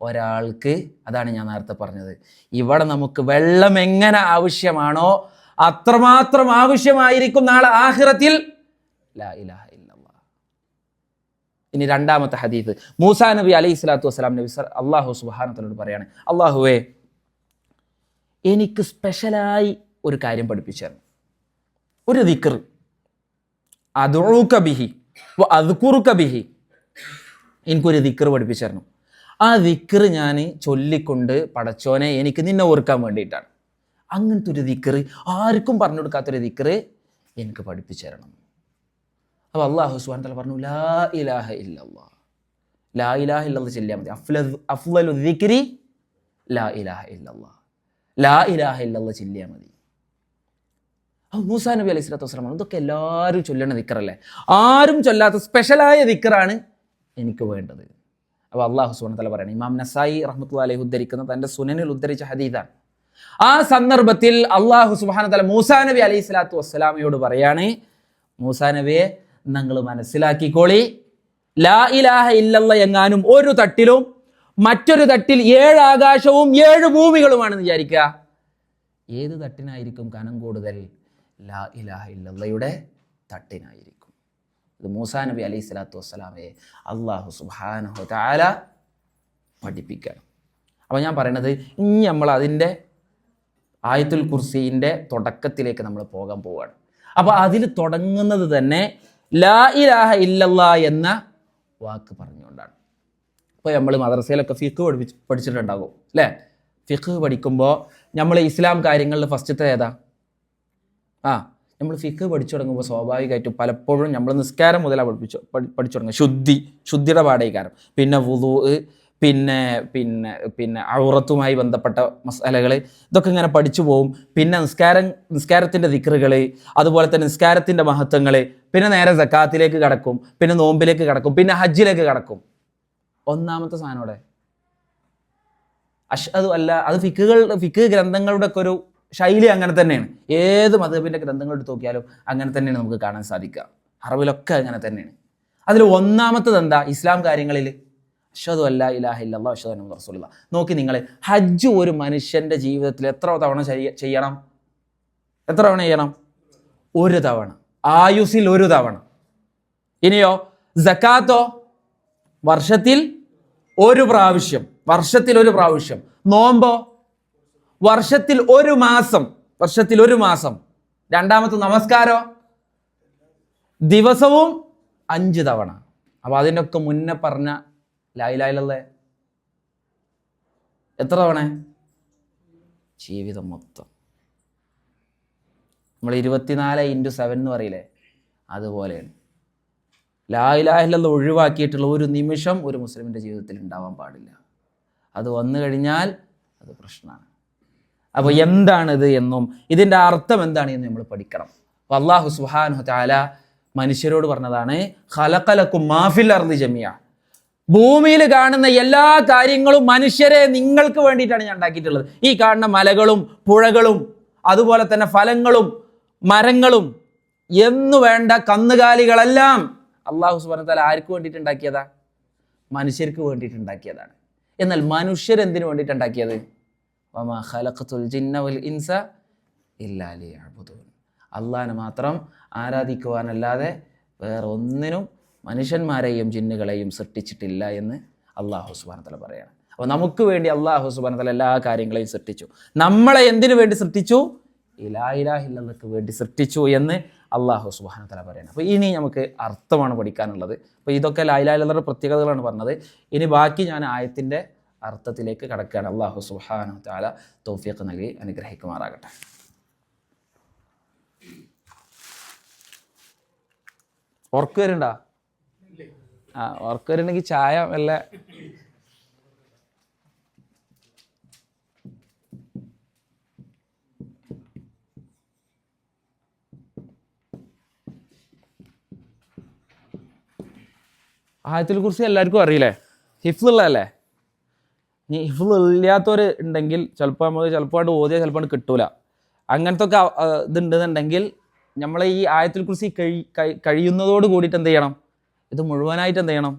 ഒരാൾക്ക്, അതാണ് ഞാൻ നേരത്തെ പറഞ്ഞത്, ഇവിടെ നമുക്ക് വെള്ളം എങ്ങനെ ആവശ്യമാണോ അത്രമാത്രം ആവശ്യമായിരിക്കും നാളെ ആഖിറത്തിൽ ലാ ഇലാഹ ഇല്ലല്ലാഹ്. ഇനി രണ്ടാമത്തെ ഹദീസ്, മൂസാ നബി അലൈഹി സ്വലാത്തു വസ്സലാം നബി അള്ളാഹു സുബ്ഹാനഹു വ തആലയോട് പറയാണ്, അള്ളാഹുവേ എനിക്ക് സ്പെഷ്യലായി ഒരു കാര്യം പഠിപ്പിച്ചു തരണം, ഒരു ദിക്ർ, അദ്ഉക ബിഹി വ അദ്കുറുക ബിഹി, എനിക്കൊരു ദിക്ർ പഠിപ്പിച്ചു തരണം. ആ ദിക്ർ ഞാൻ ചൊല്ലിക്കൊണ്ട് പടച്ചോനെ എനിക്ക് നിന്നെ ഓർക്കാൻ വേണ്ടിയിട്ടാണ്. അങ്ങനത്തെ ഒരു ദിക്ർ, ആർക്കും പറഞ്ഞു കൊടുക്കാത്തൊരു ദിക്ർ എനിക്ക് പഠിപ്പിച്ചു തരണം. അപ്പോൾ അള്ളാഹു സുബ്ഹാനഹു വ തആല പറഞ്ഞു, ലാ ഇലാഹ ഇല്ലല്ലാഹ്. ലാ ഇലാഹ ഇല്ലല്ലാഹ് ചൊല്ലിയാൽ മതി. അഫ്ളലു ദിക്രി ലാ ഇലാഹ ഇല്ലല്ലാഹ്. ലാ ഇലാഹ ഇല്ലല്ലാഹ് ചൊല്ലിയാൽ മതി. അപ്പോൾ മൂസാ നബി അലൈഹി സ്വലാത്തു വസ്സലാം, ഇതൊക്കെ എല്ലാവരും ചൊല്ലണ ദിക്റല്ലേ, ആരും ചൊല്ലാത്ത സ്പെഷ്യലായ ദിക്റാണ് എനിക്ക് വേണ്ടത്. അപ്പോൾ അള്ളാഹു സുബ്ഹാനഹു വ തആല പറയണം, ഇമാം നസായി റഹ്മത്തുള്ളാഹി അലൈഹി ഉദ്ധരിക്കുന്ന തൻ്റെ സുനനിൽ ഉദ്ധരിച്ച ഹദീസാണ്. ആ സന്ദർഭത്തിൽ അള്ളാഹു സുബ്ഹാനഹു വ തആല മൂസാ നബി അലൈഹി സ്വലാത്തു വസ്സലാമയോട് പറയാണ്, മൂസാ നബിയെ നിങ്ങൾ മനസ്സിലാക്കിക്കോളി, ലാ ഇലാഹ ഇല്ലല്ലാഹ് എങ്ങാനും ഒരു തട്ടിലും മറ്റൊരു തട്ടിൽ 7 ആകാശവും 7 ഭൂമികളുമാണെന്ന് വിചാരിക്കുക, ഏത് തട്ടിനായിരിക്കും കനം കൂടുതൽ? ലാ ഇലാഹ ഇല്ലല്ലാഹയുടെ തട്ടിനായിരിക്കും. ഇത് മൂസാ നബി അലൈഹി സ്വലാത്തു വസ്സലാമയെ അള്ളാഹു സുബ്ഹാനഹു വ തആല പഠിപ്പിക്കണം. അപ്പോൾ ഞാൻ പറയണത്, ഇനി നമ്മൾ അതിൻ്റെ ആയത്തുൽ കുർസിൻ്റെ തുടക്കത്തിലേക്ക് നമ്മൾ പോകാൻ പോവുകയാണ്. അപ്പോൾ അതിൽ തുടങ്ങുന്നത് തന്നെ ലാ ഇലാഹ ഇല്ലല്ലാഹ് എന്ന വാക്ക് പറഞ്ഞുകൊണ്ടാണ്. ഇപ്പോൾ നമ്മൾ മദ്രസയിലൊക്കെ ഫിഖ് പഠിച്ചിട്ടുണ്ടാകും അല്ലേ? ഫിഖ് പഠിക്കുമ്പോൾ നമ്മൾ ഇസ്ലാം കാര്യങ്ങളിൽ ഫസ്റ്റത്തെ ഏതാ? നമ്മൾ ഫിഖ് പഠിച്ചു തുടങ്ങുമ്പോൾ സ്വാഭാവികമായിട്ടും പലപ്പോഴും നമ്മൾ നിസ്കാരം മുതലാണ് പഠിച്ചു തുടങ്ങുക. ശുദ്ധിയുടെ പാഠീകാരം, പിന്നെ വുളൂ, പിന്നെ പിന്നെ പിന്നെ ഔറത്തുമായി ബന്ധപ്പെട്ട മസാലകൾ, ഇതൊക്കെ ഇങ്ങനെ പഠിച്ചു പോകും. പിന്നെ നിസ്കാരത്തിൻ്റെ ദിക്റുകൾ, അതുപോലെ തന്നെ നിസ്കാരത്തിൻ്റെ മഹത്വങ്ങൾ, പിന്നെ നേരെ സക്കാത്തിലേക്ക് കടക്കും, പിന്നെ നോമ്പിലേക്ക് കടക്കും, പിന്നെ ഹജ്ജിലേക്ക് കടക്കും. ഒന്നാമത്തെ സാധനോടെ അഷ്ഹദു അല്ല, അത് ഫിഖ് ഗ്രന്ഥങ്ങളുടെ ഒക്കെ ഒരു ശൈലി അങ്ങനെ തന്നെയാണ്. ഏത് മദ്ഹബിൻ്റെ ഗ്രന്ഥങ്ങൾ എടുത്ത് നോക്കിയാലും അങ്ങനെ തന്നെയാണ് നമുക്ക് കാണാൻ സാധിക്കുക. അറബിലൊക്കെ അങ്ങനെ തന്നെയാണ്. അതിൽ ഒന്നാമത്തത് എന്താ? ഇസ്ലാം കാര്യങ്ങളിൽ അഷ്ഹദു അല്ലാ ഇലാഹ ഇല്ലല്ലാഹ് അഷ്ഹദു അന്ന മുഹമ്മദൻ റസൂലുള്ളാഹ്. നോക്കി നിങ്ങൾ, ഹജ്ജ് ഒരു മനുഷ്യൻ്റെ ജീവിതത്തിൽ എത്ര തവണ ചെയ്യണം? എത്ര തവണ ചെയ്യണം? 1 തവണ, ആയുസിൽ 1 തവണ. ഇനിയോ സക്കാത്തോ? വർഷത്തിൽ 1 പ്രാവശ്യം, വർഷത്തിൽ 1 പ്രാവശ്യം. നോമ്പോ? വർഷത്തിൽ 1 മാസം, വർഷത്തിൽ 1 മാസം. രണ്ടാമത്തെ നമസ്കാരോ? ദിവസവും 5 തവണ. അപ്പോൾ അതിനൊക്കെ മുന്നേ പറഞ്ഞ ലാ ഇലാഹ ഇല്ലല്ലാഹ് എത്ര തവണ? ജീവിതം മൊത്തം. നമ്മൾ 24x7 എന്ന് പറയില്ലേ, അതുപോലെയാണ്. ലാ ഇലാഹ ഇല്ലല്ലാഹ് ഒഴിവാക്കിയിട്ടുള്ള ഒരു നിമിഷം ഒരു മുസ്ലിമിൻ്റെ ജീവിതത്തിൽ ഉണ്ടാവാൻ പാടില്ല. അത് വന്നു കഴിഞ്ഞാൽ അത് പ്രശ്നമാണ്. അപ്പോൾ എന്താണിത് എന്നും ഇതിൻ്റെ അർത്ഥം എന്താണ് എന്ന് നമ്മൾ പഠിക്കണം. അപ്പോൾ അല്ലാഹു സുബ്ഹാനഹു വ തആല മനുഷ്യരോട് പറഞ്ഞതാണ് ഖലഖലക്കും മാഫിൽ അർദി ജമിയ, ഭൂമിയിൽ കാണുന്ന എല്ലാ കാര്യങ്ങളും മനുഷ്യരെ നിങ്ങൾക്ക് വേണ്ടിയിട്ടാണ് ഞാൻ ഉണ്ടാക്കിയിട്ടുള്ളത്. ഈ കാണുന്ന മലകളും പുഴകളും അതുപോലെ തന്നെ ഫലങ്ങളും മരങ്ങളും എന്നു വേണ്ട കന്നുകാലികളെല്ലാം അള്ളാഹു സുബ്ഹാനഹു വ തആല ആർക്ക് വേണ്ടിയിട്ട് ഉണ്ടാക്കിയതാ? മനുഷ്യർക്ക് വേണ്ടിയിട്ട് ഉണ്ടാക്കിയതാണ്. എന്നാൽ മനുഷ്യരെന്തിനു വേണ്ടിയിട്ട് ഉണ്ടാക്കിയത്? വമാ ഖലഖതുൽ ജിന്ന വൽ ഇൻസ ഇല്ലാ ലിയഅ്ബുദൂൻ, അള്ളാഹിനെ മാത്രം ആരാധിക്കുവാനല്ലാതെ വേറെ ഒന്നിനും മനുഷ്യന്മാരെയും ജിന്നുകളെയും സൃഷ്ടിച്ചിട്ടില്ല എന്ന് അള്ളാഹു സുബ്ഹാനഹു വ തആല പറയാണ്. അപ്പോൾ നമുക്ക് വേണ്ടി അള്ളാഹു സുബ്ഹാനഹു വ തആല എല്ലാ കാര്യങ്ങളെയും സൃഷ്ടിച്ചു. നമ്മളെ എന്തിനു വേണ്ടി സൃഷ്ടിച്ചു? ലാ ഇലാഹ ഇല്ലല്ലാഹ്ക്ക് വേണ്ടി സൃഷ്ടിച്ചു എന്ന് അള്ളാഹു സുബ്ഹാനഹു വ തആല പറയാണ്. അപ്പോൾ ഇനി നമുക്ക് അർത്ഥമാണ് പഠിക്കാനുള്ളത്. അപ്പോൾ ഇതൊക്കെ ലാ ഇലാഹ ഇല്ലല്ലാഹുടെ പ്രത്യേകതകളാണ് പറഞ്ഞത്. ഇനി ബാക്കി ഞാൻ ആയത്തിൻ്റെ അർത്ഥത്തിലേക്ക് കടക്കുകയാണ്. അള്ളാഹു സുബ്ഹാനഹു വ തആല തൗഫീഖ് നൽകി അനുഗ്രഹിക്കുമാറാകട്ടെ. ഉറക്ക് വരുന്നുണ്ടോ? ഉറക്ക് വരുന്നുണ്ടെങ്കിൽ ചായ വല്ല ആയത്തുൽ കുർസി എല്ലാവർക്കും അറിയില്ലേ? ഹിഫ്ളുള്ളതല്ലേ? ഇനി ഹിഫ്ള് ഇല്ലാത്തവർ ഉണ്ടെങ്കിൽ ചിലപ്പോൾ ചിലപ്പോൾ ഓതിയാൽ ചിലപ്പോൾ കിട്ടൂല. അങ്ങനത്തെ ഒക്കെ ഇതുണ്ടെന്നുണ്ടെങ്കിൽ നമ്മൾ ഈ ആയത്തുൽ കുർസി കഴിയുന്നതോട് കൂടിയിട്ട് എന്ത് ചെയ്യണം? ഇത് മുഴുവനായിട്ട് എന്ത് ചെയ്യണം?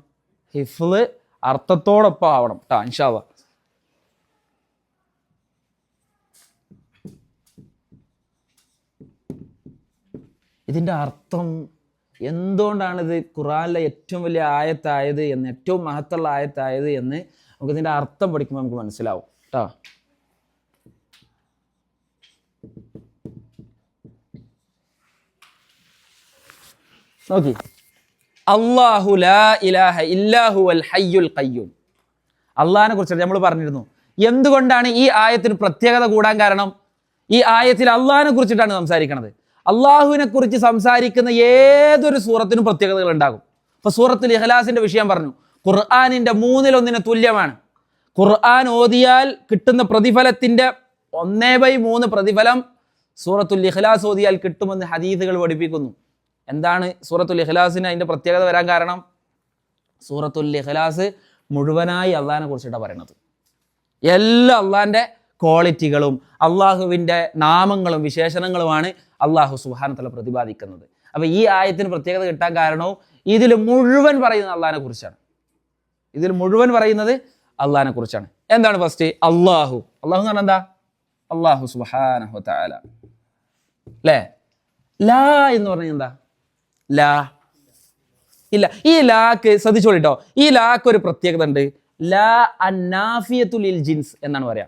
ഹിഫ്ള് അർത്ഥത്തോടൊപ്പം ആവണം കേട്ടോ, ഇൻഷാ അല്ലാഹ്. ഇതിൻ്റെ അർത്ഥം എന്തുകൊണ്ടാണിത് ഖുർആനിലെ ഏറ്റവും വലിയ ആയത്തായത് എന്ന്, ഏറ്റവും മഹത്തുള്ള ആയത്തായത് എന്ന് നമുക്ക് ഇതിൻ്റെ അർത്ഥം പഠിക്കുമ്പോൾ നമുക്ക് മനസ്സിലാവും കേട്ടോ. നോക്കി, അല്ലാഹു ലാ ഇലാഹ ഇല്ലാഹു അൽ ഹയ്യുൽ ഖയ്യൂം. അള്ളാഹിനെ കുറിച്ച് നമ്മൾ പറഞ്ഞിരുന്നു. എന്തുകൊണ്ടാണ് ഈ ആയത്തിന് പ്രത്യേകത കൂടാൻ കാരണം? ഈ ആയത്തിൽ അള്ളാഹിനെ കുറിച്ചിട്ടാണ് സംസാരിക്കുന്നത്. അള്ളാഹുവിനെ കുറിച്ച് സംസാരിക്കുന്ന ഏതൊരു സൂറത്തിനും പ്രത്യേകതകൾ ഉണ്ടാകും. ഇപ്പോൾ സൂറത്തുൽ ഇഖ്ലാസിന്റെ വിഷയം പറഞ്ഞു. ഖുർആനിന്റെ 1/3 തുല്യമാണ്. ഖുർആൻ ഓതിയാൽ കിട്ടുന്ന പ്രതിഫലത്തിന്റെ 1/3 പ്രതിഫലം സൂറത്തുൽ ഇഖ്ലാസ് ഓതിയാൽ കിട്ടുമെന്ന് ഹദീസുകൾ പഠിപ്പിക്കുന്നു. എന്താണ് സൂറത്തുൽ ഇഖ്ലാസിന് അതിന്റെ പ്രത്യേകത വരാൻ കാരണം? സൂറത്തുൽ ഇഖ്ലാസ് മുഴുവനായി അള്ളാഹിനെ കുറിച്ചിട്ടാണ് പറയുന്നത്. എല്ലാ അള്ളാഹിന്റെ ക്വാളിറ്റികളും അള്ളാഹുവിൻ്റെ നാമങ്ങളും വിശേഷണങ്ങളുമാണ് അള്ളാഹു സുബ്ഹാനഹു വ തആല പ്രതിപാദിക്കുന്നത്. അപ്പോൾ ഈ ആയത്തിന് പ്രത്യേകത കിട്ടാൻ കാരണവും ഇതിൽ മുഴുവൻ പറയുന്നത് അള്ളാഹിനെ കുറിച്ചാണ്. ഇതിൽ മുഴുവൻ പറയുന്നത് അള്ളാഹിനെ കുറിച്ചാണ്. എന്താണ് ഫസ്റ്റ്? അള്ളാഹു. അള്ളാഹു എന്ന് പറഞ്ഞാൽ എന്താ? അള്ളാഹു സുബ്ഹാനഹു വ തആല അല്ലേ? ലാ എന്ന് പറഞ്ഞാൽ എന്താ? ലാ ഇല്ല. ഈ ലാക്ക് ശ്രദ്ധിച്ചോളിട്ടോ, ഈ ലാക്ക് ഒരു പ്രത്യേകത ഉണ്ട്. ലാ അന്നാഫിയത്തുൽ ലിൽ ജിൻസ് എന്നാണ് പറയാ.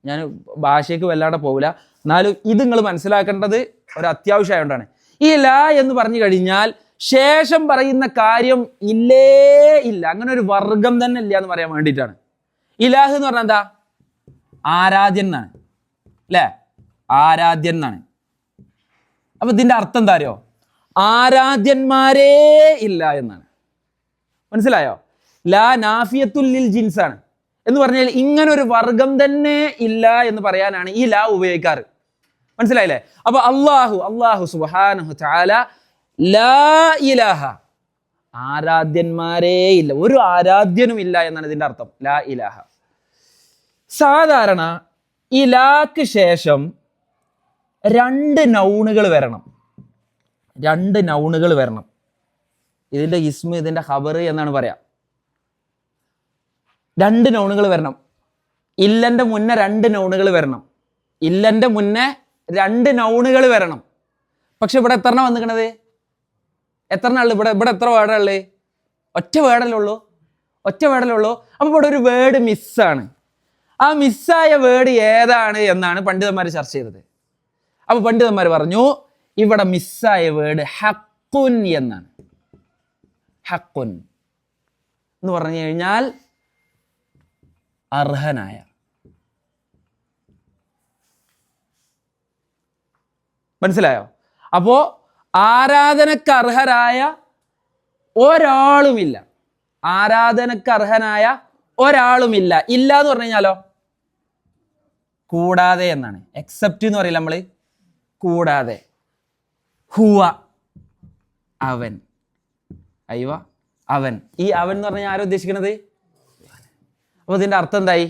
ഞാൻ ഭാഷയ്ക്ക് വല്ലാതെ പോകില്ല, എന്നാലും ഇത് നിങ്ങൾ മനസ്സിലാക്കേണ്ടത് ഒരു അത്യാവശ്യമായതുകൊണ്ടാണ്. ഈ ലാ എന്ന് പറഞ്ഞു കഴിഞ്ഞാൽ ശേഷം പറയുന്ന കാര്യം ഇല്ലേ ഇല്ല, അങ്ങനെ ഒരു വർഗം തന്നെ ഇല്ല എന്ന് പറയാൻ വേണ്ടിയിട്ടാണ്. ഇലാഹ് എന്ന് പറഞ്ഞാൽ എന്താ? ആരാധ്യൻ എന്നാണ് അല്ലേ? ആരാധ്യൻ എന്നാണ്. അപ്പൊ ഇതിന്റെ അർത്ഥം എന്താ അറിയോ? ആരാധ്യന്മാരേ ഇല്ല എന്നാണ്. മനസ്സിലായോ? ലാ നാഫിയത്തുൽ ലിൽ ജിൻസ് ആണ് എന്ന് പറഞ്ഞാൽ ഇങ്ങനെ ഒരു വർഗം തന്നെ ഇല്ല എന്ന് പറയാനാണ് ഈ ലാ ഉപയോഗിക്കാറ്. മനസ്സിലായില്ലേ? അപ്പൊ അള്ളാഹു സുബ്ഹാനഹു തആല ലാ ഇലാഹ, ആരാധ്യന്മാരേ ഇല്ല, ഒരു ആരാധ്യനും ഇല്ല എന്നാണ് ഇതിന്റെ അർത്ഥം. ലാ ഇലാഹ. സാധാരണ ഈ ലാക്ക് ശേഷം 2 നൗണുകൾ വരണം. 2 നൗണുകൾ വരണം. ഇതിന്റെ ഇസ്മ, ഇതിന്റെ ഖബർ എന്നാണ് പറയാ. 2 നൗണുകൾ വരണം. ഇല്ലന്റെ മുന്നേ 2 നൗണുകൾ വരണം. ഇല്ലന്റെ മുന്നേ 2 നൗണുകൾ വരണം. പക്ഷെ ഇവിടെ എത്ര വന്നിക്കണത്? എത്ര ഉള്ളു? ഇവിടെ എത്ര വേർഡാ ഉള്ളത്? ഒറ്റ വേർഡല്ലേ ഉള്ളൂ. ഒറ്റ വേർഡല്ലേ ഉള്ളൂ. അപ്പൊ ഇവിടെ ഒരു വേർഡ് മിസ്സാണ്. ആ മിസ്സായ വേർഡ് ഏതാണ് എന്നാണ് പണ്ഡിതന്മാർ ചർച്ച ചെയ്തത്. അപ്പൊ പണ്ഡിതന്മാർ പറഞ്ഞു ഇവിടെ മിസ്സായ വേർഡ് ഹഖുൻ എന്നാണ്. ഹഖുൻ എന്ന് പറഞ്ഞു കഴിഞ്ഞാൽ അർഹനായ. മനസ്സിലായോ? അപ്പോ ആരാധനക്ക് അർഹരായ ഒരാളുമില്ല. ആരാധനക്ക് അർഹനായ ഒരാളുമില്ല. ഇല്ല എന്ന് പറഞ്ഞു കഴിഞ്ഞാലോ കൂടാതെ എന്നാണ്. എക്സെപ്റ്റ് എന്ന് പറയില്ല നമ്മള്, കൂടാതെ. ഹുവ അവൻ. അയ്യോ അവൻ. ഈ അവൻ എന്ന് പറഞ്ഞാൽ ആരും ഉദ്ദേശിക്കണത്? അപ്പൊ ഇതിന്റെ അർത്ഥം എന്തായി?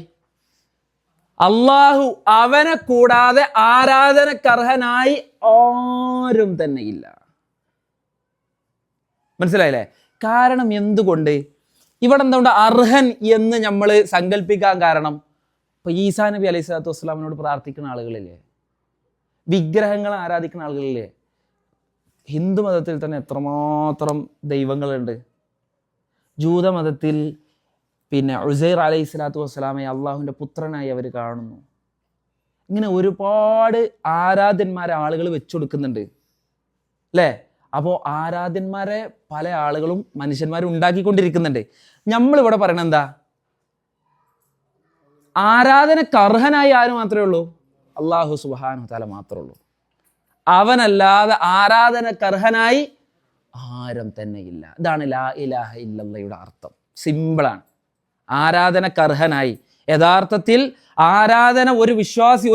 അള്ളാഹു അവനെ കൂടാതെ ആരാധനക്കർഹനായി ആരും തന്നെ ഇല്ല. മനസ്സിലായില്ലേ? കാരണം എന്തുകൊണ്ട് ഇവിടെ എന്തുകൊണ്ട് അർഹൻ എന്ന് നമ്മൾ സങ്കല്പിക്കാൻ കാരണം, ഇപ്പൊ ഈസാ നബി അലൈഹി സ്വലാത്തു വസ്സലാമിനോട് പ്രാർത്ഥിക്കുന്ന ആളുകളില്ലേ, വിഗ്രഹങ്ങളെ ആരാധിക്കുന്ന ആളുകളില്ലേ? ഹിന്ദു മതത്തിൽ തന്നെ എത്രമാത്രം ദൈവങ്ങളുണ്ട്. ജൂതമതത്തിൽ പിന്നെ ഉസൈർ അലൈഹി സ്വലാത്തു വസ്സലാമെ അള്ളാഹുവിൻ്റെ പുത്രനായി അവർ കാണുന്നു. ഇങ്ങനെ ഒരുപാട് ആരാധ്യന്മാരെ ആളുകൾ വെച്ചുകൊടുക്കുന്നുണ്ട് അല്ലേ? അപ്പോൾ ആരാധ്യന്മാരെ പല ആളുകളും മനുഷ്യന്മാരും ഉണ്ടാക്കിക്കൊണ്ടിരിക്കുന്നുണ്ട്. നമ്മളിവിടെ പറയണത് എന്താ? ആരാധനക്ക് അർഹനായി ആര് മാത്രമേ ഉള്ളൂ? അള്ളാഹു സുബ്ഹാനഹു വ തആല മാത്രമേ ഉള്ളൂ. അവനല്ലാതെ ആരാധനക്ക് അർഹനായി ആരും തന്നെ ഇല്ല. ഇതാണ് ലാ ഇലാഹ ഇല്ലല്ലാഹയുടെ അർത്ഥം. സിമ്പിളാണ്. ആരാധനക്ക് അർഹനായി. യഥാർത്ഥത്തിൽ ആരാധന ഒരു വിശ്വാസി,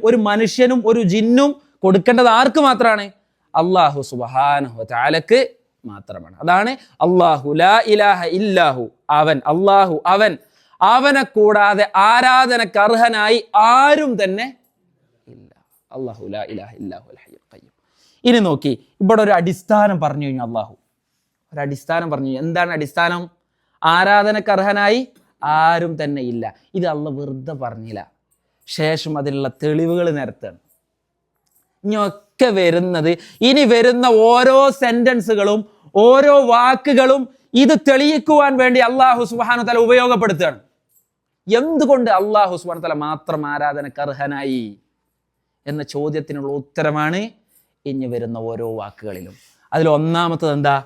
ഒരു മനുഷ്യനും ഒരു ജിന്നും കൊടുക്കേണ്ടത് ആർക്ക് മാത്രമാണ്? അള്ളാഹു സുബ്ഹാനഹു വ തആലക്ക് മാത്രമാണ്. അതാണ് അള്ളാഹു ലാ ഇലാഹ ഇല്ലാഹു, അവൻ അള്ളാഹു അവൻ, അവനെ കൂടാതെ ആരാധനക്ക് അർഹനായി ആരും തന്നെ ഇല്ല. അള്ളാഹു ലാ ഇലാഹ ഇല്ലാഹു അൽ ഹയ്യുൽ ഖയ്യൂം. ഇനി നോക്കി, ഇവിടെ ഒരു അടിസ്ഥാനം പറഞ്ഞു കഴിഞ്ഞു. അള്ളാഹു ഒരു അടിസ്ഥാനം പറഞ്ഞു. എന്താണ് അടിസ്ഥാനം? ആരാധനക്ക് അർഹനായി ആരും തന്നെ ഇല്ല. ഇത് അള്ളാഹ് വെറുതെ പറഞ്ഞില്ല, ശേഷം അതിനുള്ള തെളിവുകൾ നിരത്താണ്. ഇനിയൊക്കെ വരുന്നത്, ഇനി വരുന്ന ഓരോ സെന്റൻസുകളും ഓരോ വാക്കുകളും ഇത് തെളിയിക്കുവാൻ വേണ്ടി അള്ളാഹു സുബ്ഹാനഹു വ തആല ഉപയോഗപ്പെടുത്തുകയാണ്. എന്തുകൊണ്ട് അള്ളാഹു സുബ്ഹാനഹു വ തആല മാത്രം ആരാധനക്ക് അർഹനായി എന്ന ചോദ്യത്തിനുള്ള ഉത്തരമാണ് ഇനി വരുന്ന ഓരോ വാക്കുകളിലും. അതിൽ ഒന്നാമത്തത് എന്താ?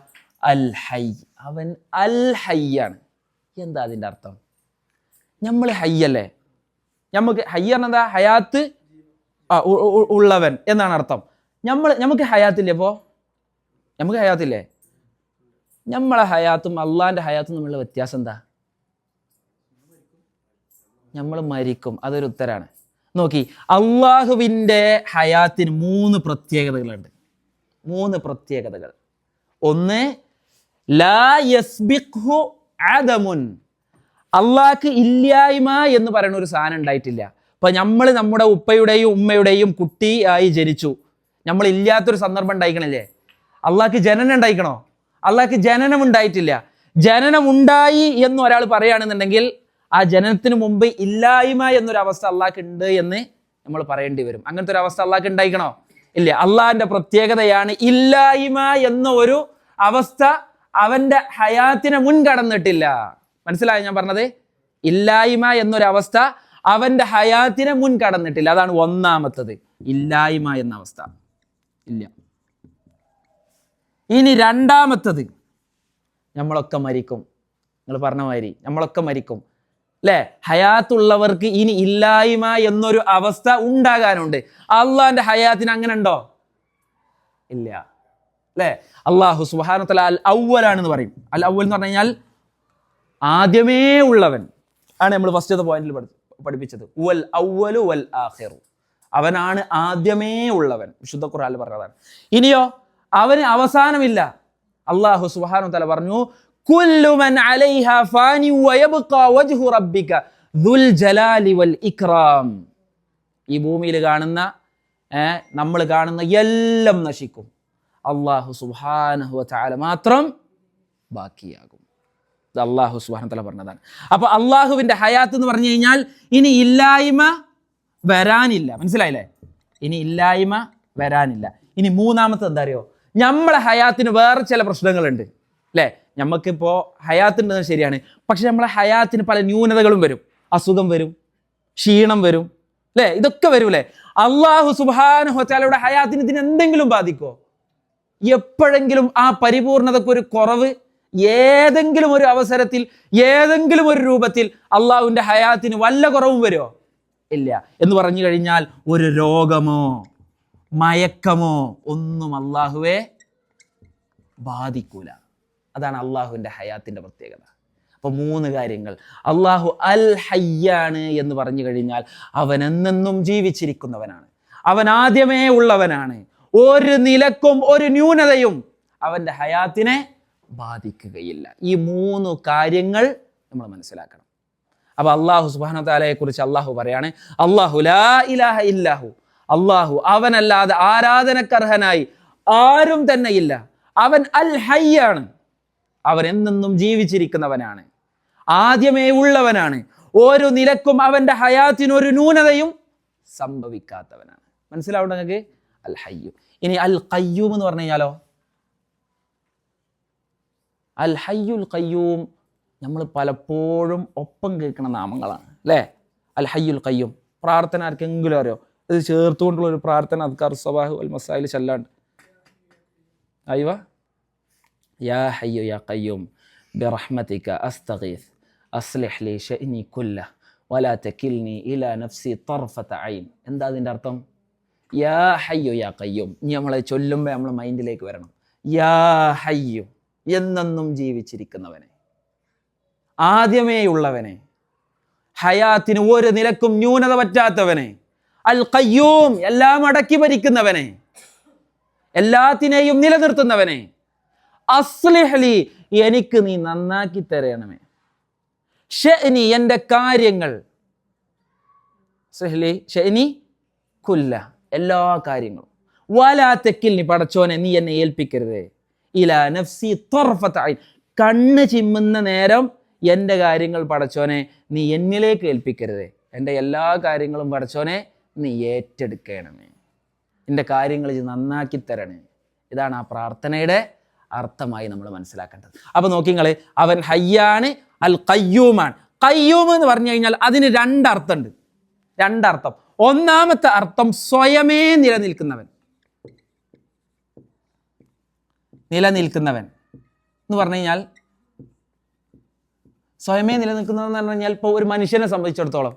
അൽ ഹൈ. അവൻ അൽ ഹയ്യാണ്. എന്താ അതിൻ്റെ അർത്ഥം? നമ്മൾ ഹയ്യല്ലേ? നമുക്ക് ഹയ്യാണ് എന്താ? ഹയാത്ത് ഉള്ളവൻ എന്നാണ് അർത്ഥം. നമുക്ക് ഹയാത്തില്ലേ? അപ്പോൾ നമുക്ക് ഹയാത്തില്ലേ? നമ്മളെ ഹയാത്തും അള്ളാന്റെ ഹയാത്തും തമ്മിലുള്ള വ്യത്യാസം എന്താ? നമ്മൾ മരിക്കും, അതൊരു ഉത്തരാണ്. നോക്കി, അള്ളാഹുവിൻ്റെ ഹയാത്തിന് 3 പ്രത്യേകതകളുണ്ട്. 3 പ്രത്യേകതകൾ. ഒന്ന്, ലാ യസ്ബിഖ്ഹു അദമുൻ. അള്ളാഹ്ക്ക് ഇല്ലായ്മ എന്ന് പറയുന്ന ഒരു സാധനം ഉണ്ടായിട്ടില്ല. ഇപ്പൊ നമ്മൾ നമ്മുടെ ഉപ്പയുടെയും ഉമ്മയുടെയും കുട്ടിയായി ജനിച്ചു. നമ്മൾ ഇല്ലാത്തൊരു സന്ദർഭം ഉണ്ടായിക്കണില്ലേ? അള്ളാഹ്ക്ക് ജനനം ഉണ്ടായിക്കണോ? അള്ളാഹ്ക്ക് ജനനം ഉണ്ടായിട്ടില്ല. ജനനം ഉണ്ടായി എന്ന് ഒരാൾ പറയുകയാണെന്നുണ്ടെങ്കിൽ ആ ജനനത്തിന് മുമ്പ് ഇല്ലായ്മ എന്നൊരവസ്ഥ അള്ളാഹ്ക്ക് ഉണ്ട് എന്ന് നമ്മൾ പറയേണ്ടി വരും. അങ്ങനത്തെ ഒരു അവസ്ഥ അള്ളാഹ്ക്ക് ഉണ്ടായിക്കണോ? ഇല്ല. അള്ളാഹിന്റെ പ്രത്യേകതയാണ് ഇല്ലായ്മ എന്ന ഒരു അവസ്ഥ അവന്റെ ഹയാത്തിനെ മുൻകടന്നിട്ടില്ല. മനസ്സിലായോ ഞാൻ പറഞ്ഞത്? ഇല്ലായ്മ എന്നൊരവസ്ഥ അവന്റെ ഹയാത്തിനെ മുൻകടന്നിട്ടില്ല. അതാണ് ഒന്നാമത്തത്, ഇല്ലായ്മ എന്ന അവസ്ഥ ഇല്ല. ഇനി രണ്ടാമത്തത്, നമ്മളൊക്കെ മരിക്കും. നിങ്ങൾ പറഞ്ഞ മാതിരി നമ്മളൊക്കെ മരിക്കും അല്ലേ? ഹയാത്തുള്ളവർക്ക് ഇനി ഇല്ലായ്മ എന്നൊരു അവസ്ഥ ഉണ്ടാകാനുണ്ട്. അള്ളാഹിന്റെ ഹയാത്തിന് അങ്ങനെ ഉണ്ടോ? ഇല്ല അല്ലേ? അള്ളാഹു സുബ്ഹാനഹു വ തആല അൽ അവ്വലാണെന്ന് പറയും. അൽ അവ്വൽ എന്ന് പറഞ്ഞു കഴിഞ്ഞാൽ ആദ്യമേ ഉള്ളവൻ ആണ്. നമ്മൾ ഫസ്റ്റത്തെ പോയിന്റിൽ പഠിപ്പിച്ചത് വൽ അവ്വലു വൽ ആഖിറു. അവനാണ് ആദ്യമേ ഉള്ളവൻ. വിശുദ്ധ ഖുർആനിൽ പറഞ്ഞതാണ്. ഇനിയോ അവന് അവസാനമില്ല. അള്ളാഹു സുബ്ഹാനഹു വ തആല പറഞ്ഞു, കുല്ലു മൻ അലൈഹാ ഫാനി വയബ്ഖാ വജ്ഹു റബ്ബിക ദുൽ ജലാലി വൽ ഇക്റാം. ഈ ഭൂമിയിൽ കാണുന്ന നമ്മൾ കാണുന്ന എല്ലാം നശിക്കും, അള്ളാഹു സുബ്ഹാനഹു വ തആല മാത്രം ബാക്കിയാകും. ഇത് അള്ളാഹു സുബ്ഹാനഹു വ തആല പറഞ്ഞതാണ്. അപ്പൊ അള്ളാഹുവിന്റെ ഹയാത്ത് എന്ന് പറഞ്ഞു കഴിഞ്ഞാൽ ഇനി ഇല്ലായ്മ വരാനില്ല. മനസ്സിലായില്ലേ? ഇനി ഇല്ലായ്മ വരാനില്ല. ഇനി മൂന്നാമത്തെ എന്താ അറിയോ? നമ്മളെ ഹയാത്തിന് വേറെ ചില പ്രശ്നങ്ങളുണ്ട് അല്ലേ? നമുക്കിപ്പോൾ ഹയാത്തുണ്ടെന്ന് ശരിയാണ്, പക്ഷെ നമ്മളെ ഹയാത്തിന് പല ന്യൂനതകളും വരും. അസുഖം വരും, ക്ഷീണം വരും അല്ലേ? ഇതൊക്കെ വരും അല്ലേ? അള്ളാഹു സുബ്ഹാനഹു വ തആലയുടെ ഹയാത്തിന് ഇതിന് എന്തെങ്കിലും ബാധിക്കോ? എപ്പോഴെങ്കിലും ആ പരിപൂർണതയ്ക്ക് ഒരു കുറവ് ഏതെങ്കിലും ഒരു അവസരത്തിൽ ഏതെങ്കിലും ഒരു രൂപത്തിൽ അള്ളാഹുവിന്റെ ഹയാത്തിന് വല്ല കുറവും വരുമോ? ഇല്ല. എന്ന് പറഞ്ഞു കഴിഞ്ഞാൽ ഒരു രോഗമോ മയക്കമോ ഒന്നും അള്ളാഹുവെ ബാധിക്കൂല. അതാണ് അള്ളാഹുവിന്റെ ഹയാത്തിന്റെ പ്രത്യേകത. അപ്പൊ 3 കാര്യങ്ങൾ. അള്ളാഹു അൽ ഹയ്യാണ് എന്ന് പറഞ്ഞു കഴിഞ്ഞാൽ അവൻ എന്നെന്നും ജീവിച്ചിരിക്കുന്നവനാണ്. അവൻ ആദ്യമേ ഉള്ളവനാണ്. ഒരു നിലക്കും ഒരു ന്യൂനതയും അവൻ്റെ ഹയാത്തിനെ ബാധിക്കുകയില്ല. ഈ 3 കാര്യങ്ങൾ നമ്മൾ മനസ്സിലാക്കണം. അപ്പൊ അള്ളാഹു സുബ്ഹാനഹു വ തആലയെ കുറിച്ച് അള്ളാഹു പറയാണ്, അല്ലാഹു ലാ ഇലാഹ ഇല്ലാഹു, അള്ളാഹു അവനല്ലാതെ ആരാധനക്കർഹനായി ആരും തന്നെ ഇല്ല. അവൻ അൽ ഹയ്യാണ്, അവൻ എന്നെന്നും ജീവിച്ചിരിക്കുന്നവനാണ്, ആദ്യമേ ഉള്ളവനാണ്, ഓരോ നിലക്കും അവന്റെ ഹയാത്തിനൊരു ന്യൂനതയും സംഭവിക്കാത്തവനാണ്. മനസ്സിലാവുണ്ടോ നിങ്ങൾക്ക്? അൽ ഹയ്യു. ഇനി അൽ ഖയ്യൂം എന്ന് പറഞ്ഞു കഴിഞ്ഞാലോ, അൽ ഹയ്യുൽ ഖയ്യൂം നമ്മൾ പലപ്പോഴും ഒപ്പം കേൾക്കുന്ന നാമങ്ങളാണ് അല്ലേ? അൽ ഹയ്യുൽ ഖയ്യൂം. പ്രാർത്ഥന ആർക്കെങ്കിലും അറിയോ? ഇത് ചേർത്തുകൊണ്ടുള്ള ഒരു പ്രാർത്ഥന അദ്കാർ സബാഹ് വൽ മസായിൽ ചൊല്ലാണ്ട്. അയ്യോ, യാ ഹയ്യു യാ ഖയ്യൂം ബിറഹ്മതിക അസ്തഗീസ് അസ്ലിഹ് ലി ശഅനി കുല്ലഹ് വലാ തകിൽനി ഇലാ നഫ്സി തർഫത ഐൻ. എന്താ അതിൻ്റെ അർത്ഥം? യാ ഹയ്യു യാ ഖയ്യൂം. ഇനി നമ്മളെ ചൊല്ലുമ്പോൾ നമ്മളെ മൈൻഡിലേക്ക് വരണം, യാ ഹയ്യു, എന്നെന്നും ജീവിച്ചിരിക്കുന്നവനെ, ആദ്യമേ ഉള്ളവനെ, ഹയാത്തിന് ഒരു നിലക്കും ന്യൂനത പറ്റാത്തവനെ, അൽ ഖയ്യൂം, എല്ലാം അടക്കി ഭരിക്കുന്നവനെ, എല്ലാത്തിനെയും നിലനിർത്തുന്നവനെ, അസ്ലിഹ് ലി, എനിക്ക് നീ നന്നാക്കി തരണമേ, ഷഅനി, എൻ്റെ കാര്യങ്ങൾ, അസ്ലിഹ് ലി ഷഅനി കുല്ല, എല്ലാ കാര്യങ്ങളും, വലാ തകിൽനി, പടച്ചോനെ നീ എന്നെ ഏൽപ്പിക്കരുതേ, ഇലാ നഫ്സി തർഫത ഐൻ, കണ്ണ് ചിമ്മുന്ന നേരം എൻ്റെ കാര്യങ്ങൾ പടച്ചോനെ നീ എന്നിലേക്ക് ഏൽപ്പിക്കരുതേ, എൻ്റെ എല്ലാ കാര്യങ്ങളും പടച്ചോനെ നീ ഏറ്റെടുക്കണമേ, എൻ്റെ കാര്യങ്ങൾ നന്നാക്കി തരണേ. ഇതാണ് ആ പ്രാർത്ഥനയുടെ അർത്ഥമായി നമ്മൾ മനസ്സിലാക്കേണ്ടത്. അപ്പൊ നോക്കിങ്ങള്, അവൻ ഹയ്യാണ്, അൽ ഖയ്യൂമാണ്. ഖയ്യൂം എന്ന് പറഞ്ഞു കഴിഞ്ഞാൽ അതിന് 2 അർത്ഥമുണ്ട്, 2 അർത്ഥം. ഒന്നാമത്തെ അർത്ഥം സ്വയമേ നിലനിൽക്കുന്നവൻ. നിലനിൽക്കുന്നവൻ എന്ന് പറഞ്ഞു കഴിഞ്ഞാൽ, സ്വയമേ നിലനിൽക്കുന്നതെന്ന് പറഞ്ഞു കഴിഞ്ഞാൽ, ഇപ്പോൾ ഒരു മനുഷ്യനെ സംബന്ധിച്ചിടത്തോളം,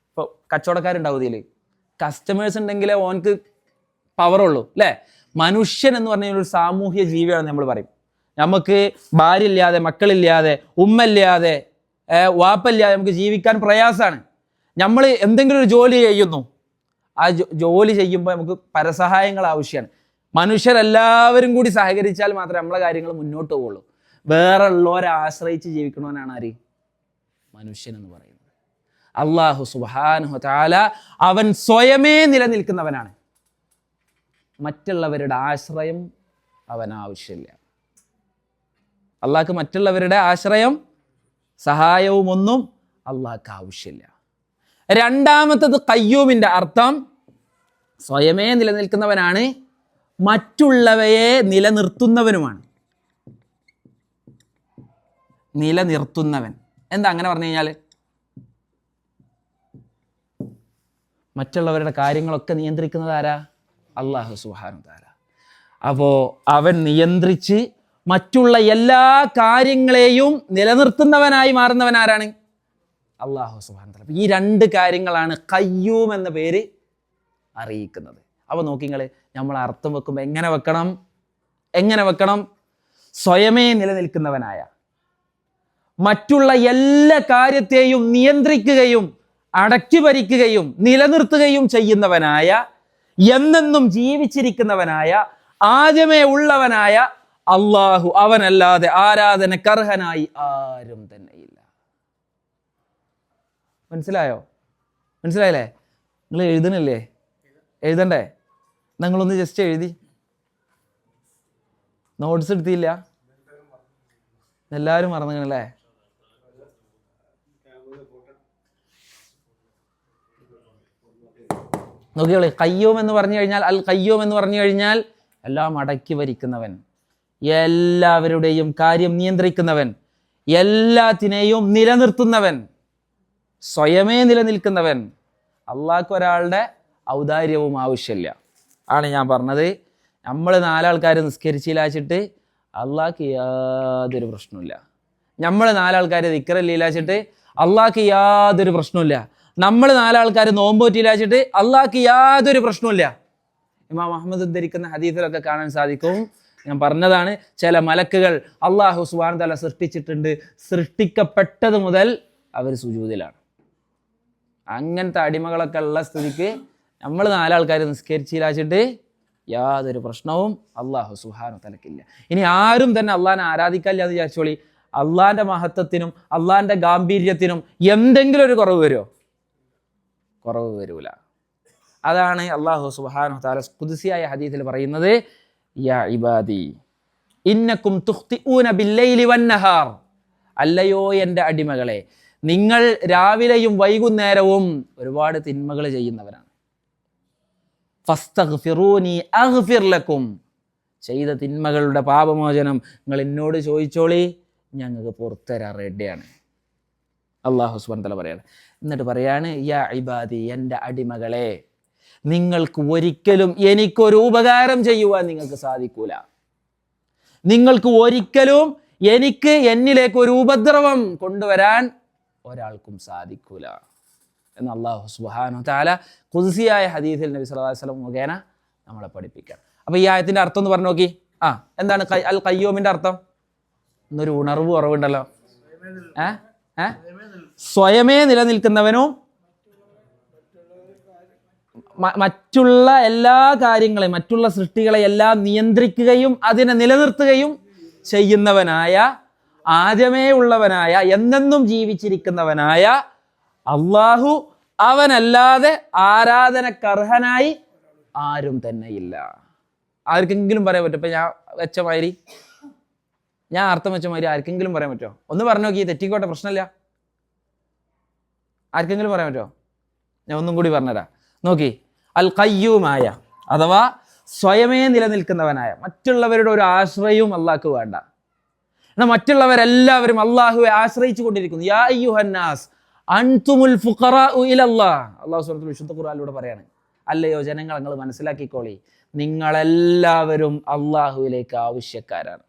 ഇപ്പോൾ കച്ചവടക്കാരുണ്ടാവും, ഇതിൽ കസ്റ്റമേഴ്സ് ഉണ്ടെങ്കിലേ ഓനക്ക് പവറുള്ളൂ അല്ലേ? മനുഷ്യൻ എന്ന് പറഞ്ഞ ഒരു സാമൂഹ്യ ജീവിയാണ് നമ്മൾ പറയും. നമുക്ക് ഭാര്യ ഇല്ലാതെ, മക്കളില്ലാതെ, ഉമ്മയില്ലാതെ, വാപ്പല്ലാതെ നമുക്ക് ജീവിക്കാൻ പ്രയാസമാണ്. നമ്മൾ എന്തെങ്കിലും ഒരു ജോലി ചെയ്യുന്നു, ആ ജോലി ചെയ്യുമ്പോൾ നമുക്ക് പരസഹായങ്ങൾ ആവശ്യമാണ്. മനുഷ്യരെല്ലാവരും കൂടി സഹകരിച്ചാൽ മാത്രമേ നമ്മളെ കാര്യങ്ങൾ മുന്നോട്ട് പോവുള്ളൂ. വേറെ ഉള്ളവരെ ആശ്രയിച്ച് ജീവിക്കണമെന്നാണ് ആര്? മനുഷ്യൻ എന്ന് പറയുന്നത്. അല്ലാഹു സുബ്ഹാനഹു തആല അവൻ സ്വയമേ നിലനിൽക്കുന്നവനാണ്, മറ്റുള്ളവരുടെ ആശ്രയം അവന് ആവശ്യമില്ല. അള്ളാഹ്ക്ക് മറ്റുള്ളവരുടെ ആശ്രയം സഹായവും ഒന്നും അള്ളാഹ്ക്ക് ആവശ്യമില്ല. രണ്ടാമത്തത് ഖയ്യൂമിൻ്റെ അർത്ഥം സ്വയമേ നിലനിൽക്കുന്നവനാണ്, മറ്റുള്ളവയെ നിലനിർത്തുന്നവനുമാണ്. നിലനിർത്തുന്നവൻ എന്താ അങ്ങനെ പറഞ്ഞു കഴിഞ്ഞാൽ, മറ്റുള്ളവരുടെ കാര്യങ്ങളൊക്കെ നിയന്ത്രിക്കുന്നത് ആരാ? അല്ലാഹു സുബ്ഹാനഹു വ തആല. അപ്പോൾ അവൻ നിയന്ത്രിച്ച് മറ്റുള്ള എല്ലാ കാര്യങ്ങളെയും നിലനിർത്തുന്നവനായി മാറുന്നവൻ ആരാണ്? അല്ലാഹു സുബ്ഹാനഹു വ തആല. ഈ 2 കാര്യങ്ങളാണ് ഖയ്യൂം എന്ന പേര് അറിയിക്കുന്നത്. അപ്പോൾ നോക്കിങ്ങൾ, നമ്മൾ അർത്ഥം വെക്കുമ്പോൾ എങ്ങനെ വെക്കണം? സ്വയമേ നിലനിൽക്കുന്നവനായ, മറ്റുള്ള എല്ലാ കാര്യത്തെയും നിയന്ത്രിക്കുകയും അടക്കി ഭരിക്കുകയും നിലനിർത്തുകയും ചെയ്യുന്നവനായ, എന്നെന്നും ജീവിച്ചിരിക്കുന്നവനായ, ആദ്യമേ ഉള്ളവനായ അള്ളാഹു, അവനല്ലാതെ ആരാധനക്കർഹനായി ആരും തന്നെയില്ല. മനസ്സിലായില്ലേ? നിങ്ങൾ എഴുതണില്ലേ? എഴുതണ്ടേ? നിങ്ങളൊന്ന് ജസ്റ്റ് എഴുതി. നോട്ട്സ് എടുത്തില്ല? എല്ലാവരും മറന്നുകണല്ലേ? നോക്കിയോളെ, ഖയ്യൂം എന്ന് പറഞ്ഞു കഴിഞ്ഞാൽ, അൽ ഖയ്യൂം എന്ന് പറഞ്ഞു കഴിഞ്ഞാൽ എല്ലാം അടക്കി ഭരിക്കുന്നവൻ, എല്ലാവരുടെയും കാര്യം നിയന്ത്രിക്കുന്നവൻ, എല്ലാത്തിനെയും നിലനിർത്തുന്നവൻ, സ്വയമേ നിലനിൽക്കുന്നവൻ. അള്ളാഹ്ക്ക് ഒരാളുടെ ഔദാര്യവും ആവശ്യമില്ല. ആണ് ഞാൻ പറഞ്ഞത്. നമ്മൾ 4 ആൾക്കാർ നിസ്കരിച്ചില്ലാച്ചിട്ട് അള്ളാഹ്ക്ക് യാതൊരു പ്രശ്നമില്ല. നമ്മൾ 4 ആൾക്കാർ ദിക്റില്ലാച്ചിട്ട് അള്ളാഹ്ക്ക് യാതൊരു പ്രശ്നമില്ല. നമ്മൾ 4 ആൾക്കാർ നോമ്പോറ്റില്ലാച്ചിട്ട് അള്ളാഹ്ക്ക് യാതൊരു പ്രശ്നമില്ല. ഇമാം അഹ്മദ് ഉദ്ധരിക്കുന്ന ഹദീസിലൊക്കെ കാണാൻ സാധിക്കും. ഞാൻ പറഞ്ഞതാണ്, ചില മലക്കുകൾ അള്ളാഹു സുബ്ഹാനഹു വ തആല സൃഷ്ടിച്ചിട്ടുണ്ട്, സൃഷ്ടിക്കപ്പെട്ടത് മുതൽ അവർ സുജൂദിലാണ്. അങ്ങനത്തെ അടിമകളൊക്കെ ഉള്ള സ്ഥിതിക്ക് നമ്മൾ 4 ആൾക്കാർ നിസ്കരിച്ചില്ലാച്ചിട്ട് യാതൊരു പ്രശ്നവും അള്ളാഹു സുബ്ഹാനഹു തആലക്കില്ല. ഇനി ആരും തന്നെ അള്ളാഹിനെ ആരാധിക്കാനില്ല എന്ന് വിചാരിച്ചോളി, അള്ളാഹിന്റെ മഹത്വത്തിനും അള്ളാഹിന്റെ ഗാംഭീര്യത്തിനും എന്തെങ്കിലും ഒരു കുറവ് വരുമോ? കുറവ് വരൂല. അതാണ് അള്ളാഹു സുബ്ഹാനഹു തആല ഖുദ്സിയായ ഹദീസിൽ പറയുന്നത്, യാ ഇബാദി ഇന്നക്കും തുഖ്തിഊന ബില്ലൈലി വന്നഹാർ, അല്ലയോ എൻ്റെ അടിമകളെ, നിങ്ങൾ രാവിലെയും വൈകുന്നേരവും ഒരുപാട് തിന്മകൾ ചെയ്യുന്നവരാണ്. ഫസ്തഗ്ഫിറൂനി അഗ്ഫിർ ലക്കും, ചെയ്ത തിന്മകളുടെ പാപമോചനം നിങ്ങൾ എന്നോട് ചോദിച്ചോളി, ഞങ്ങൾക്ക് പുറത്തുതരാൻ റെഡിയാണ്. അല്ലാഹു സുബ്ഹാനഹു വ തആല പറയാണ്. എന്നിട്ട് പറയാണ്, യാ ഇബാദി, എൻ്റെ അടിമകളെ, നിങ്ങൾക്ക് ഒരിക്കലും എനിക്കൊരു ഉപകാരം ചെയ്യുവാൻ നിങ്ങൾക്ക് സാധിക്കൂല. നിങ്ങൾക്ക് ഒരിക്കലും എന്നിലേക്ക് ഒരു ഉപദ്രവം കൊണ്ടുവരാൻ ഒരാൾക്കും സാധിക്കൂല എന്ന് അല്ലാഹു സുബ്ഹാനഹു വ തആല ഖുദ്സിയായ ഹദീസിൽ നബി സല്ലല്ലാഹു അലൈഹി വസല്ലം മുഖേന നമ്മളെ പഠിപ്പിക്കാം. അപ്പോൾ ഈ ആയത്തിന്റെ അർത്ഥം എന്ന് പറഞ്ഞു നോക്കി. എന്താണ് അൽ ഖയ്യൂമിന്റെ അർത്ഥം? എന്നൊരു ഉണർവ് കുറവുണ്ടല്ലോ. സ്വയമേ നിലനിൽക്കുന്നവനും മറ്റുള്ള എല്ലാ കാര്യങ്ങളെയും മറ്റുള്ള സൃഷ്ടികളെ എല്ലാം നിയന്ത്രിക്കുകയും അതിനെ നിലനിർത്തുകയും ചെയ്യുന്നവനായ, ആദ്യമേ ഉള്ളവനായ, എന്നെന്നും ജീവിച്ചിരിക്കുന്നവനായ അള്ളാഹു, അവനല്ലാതെ ആരാധനക്കർഹനായി ആരും തന്നെ ഇല്ല. ആർക്കെങ്കിലും പറയാൻ പറ്റും? ഇപ്പം ഞാൻ വെച്ച മാതിരി, ഞാൻ അർത്ഥം വെച്ച മാതിരി ആർക്കെങ്കിലും പറയാൻ പറ്റുമോ? ഒന്ന് പറഞ്ഞു നോക്കി, തെറ്റിക്കോട്ടെ, പ്രശ്നമില്ല. ആർക്കെങ്കിലും പറയാൻ പറ്റുമോ? ഞാൻ ഒന്നും കൂടി പറഞ്ഞുതരാം. നോക്കി, അൽ ഖയ്യൂമായ അഥവാ സ്വയമേ നിലനിൽക്കുന്നവനായ, മറ്റുള്ളവരുടെ ഒരു ആശ്രയവും അള്ളാഹ്ക്ക് വേണ്ട. എന്നാൽ മറ്റുള്ളവരെല്ലാവരും അള്ളാഹുവെ ആശ്രയിച്ചു കൊണ്ടിരിക്കുന്നു. യാ അയ്യുഹന്നാസ് അൻതുമുൽ ഫുഖറാഉ ഇലല്ലാഹ്, അല്ലാഹു സുബ്ഹാനഹു വ തആല വിശുദ്ധ ഖുർആനിലൂടെ പറയാണ്, അല്ലയോ ജനങ്ങൾ, നിങ്ങൾ മനസ്സിലാക്കിക്കോളി, നിങ്ങളെല്ലാവരും അള്ളാഹുവിലേക്ക് ആവശ്യക്കാരാണ്.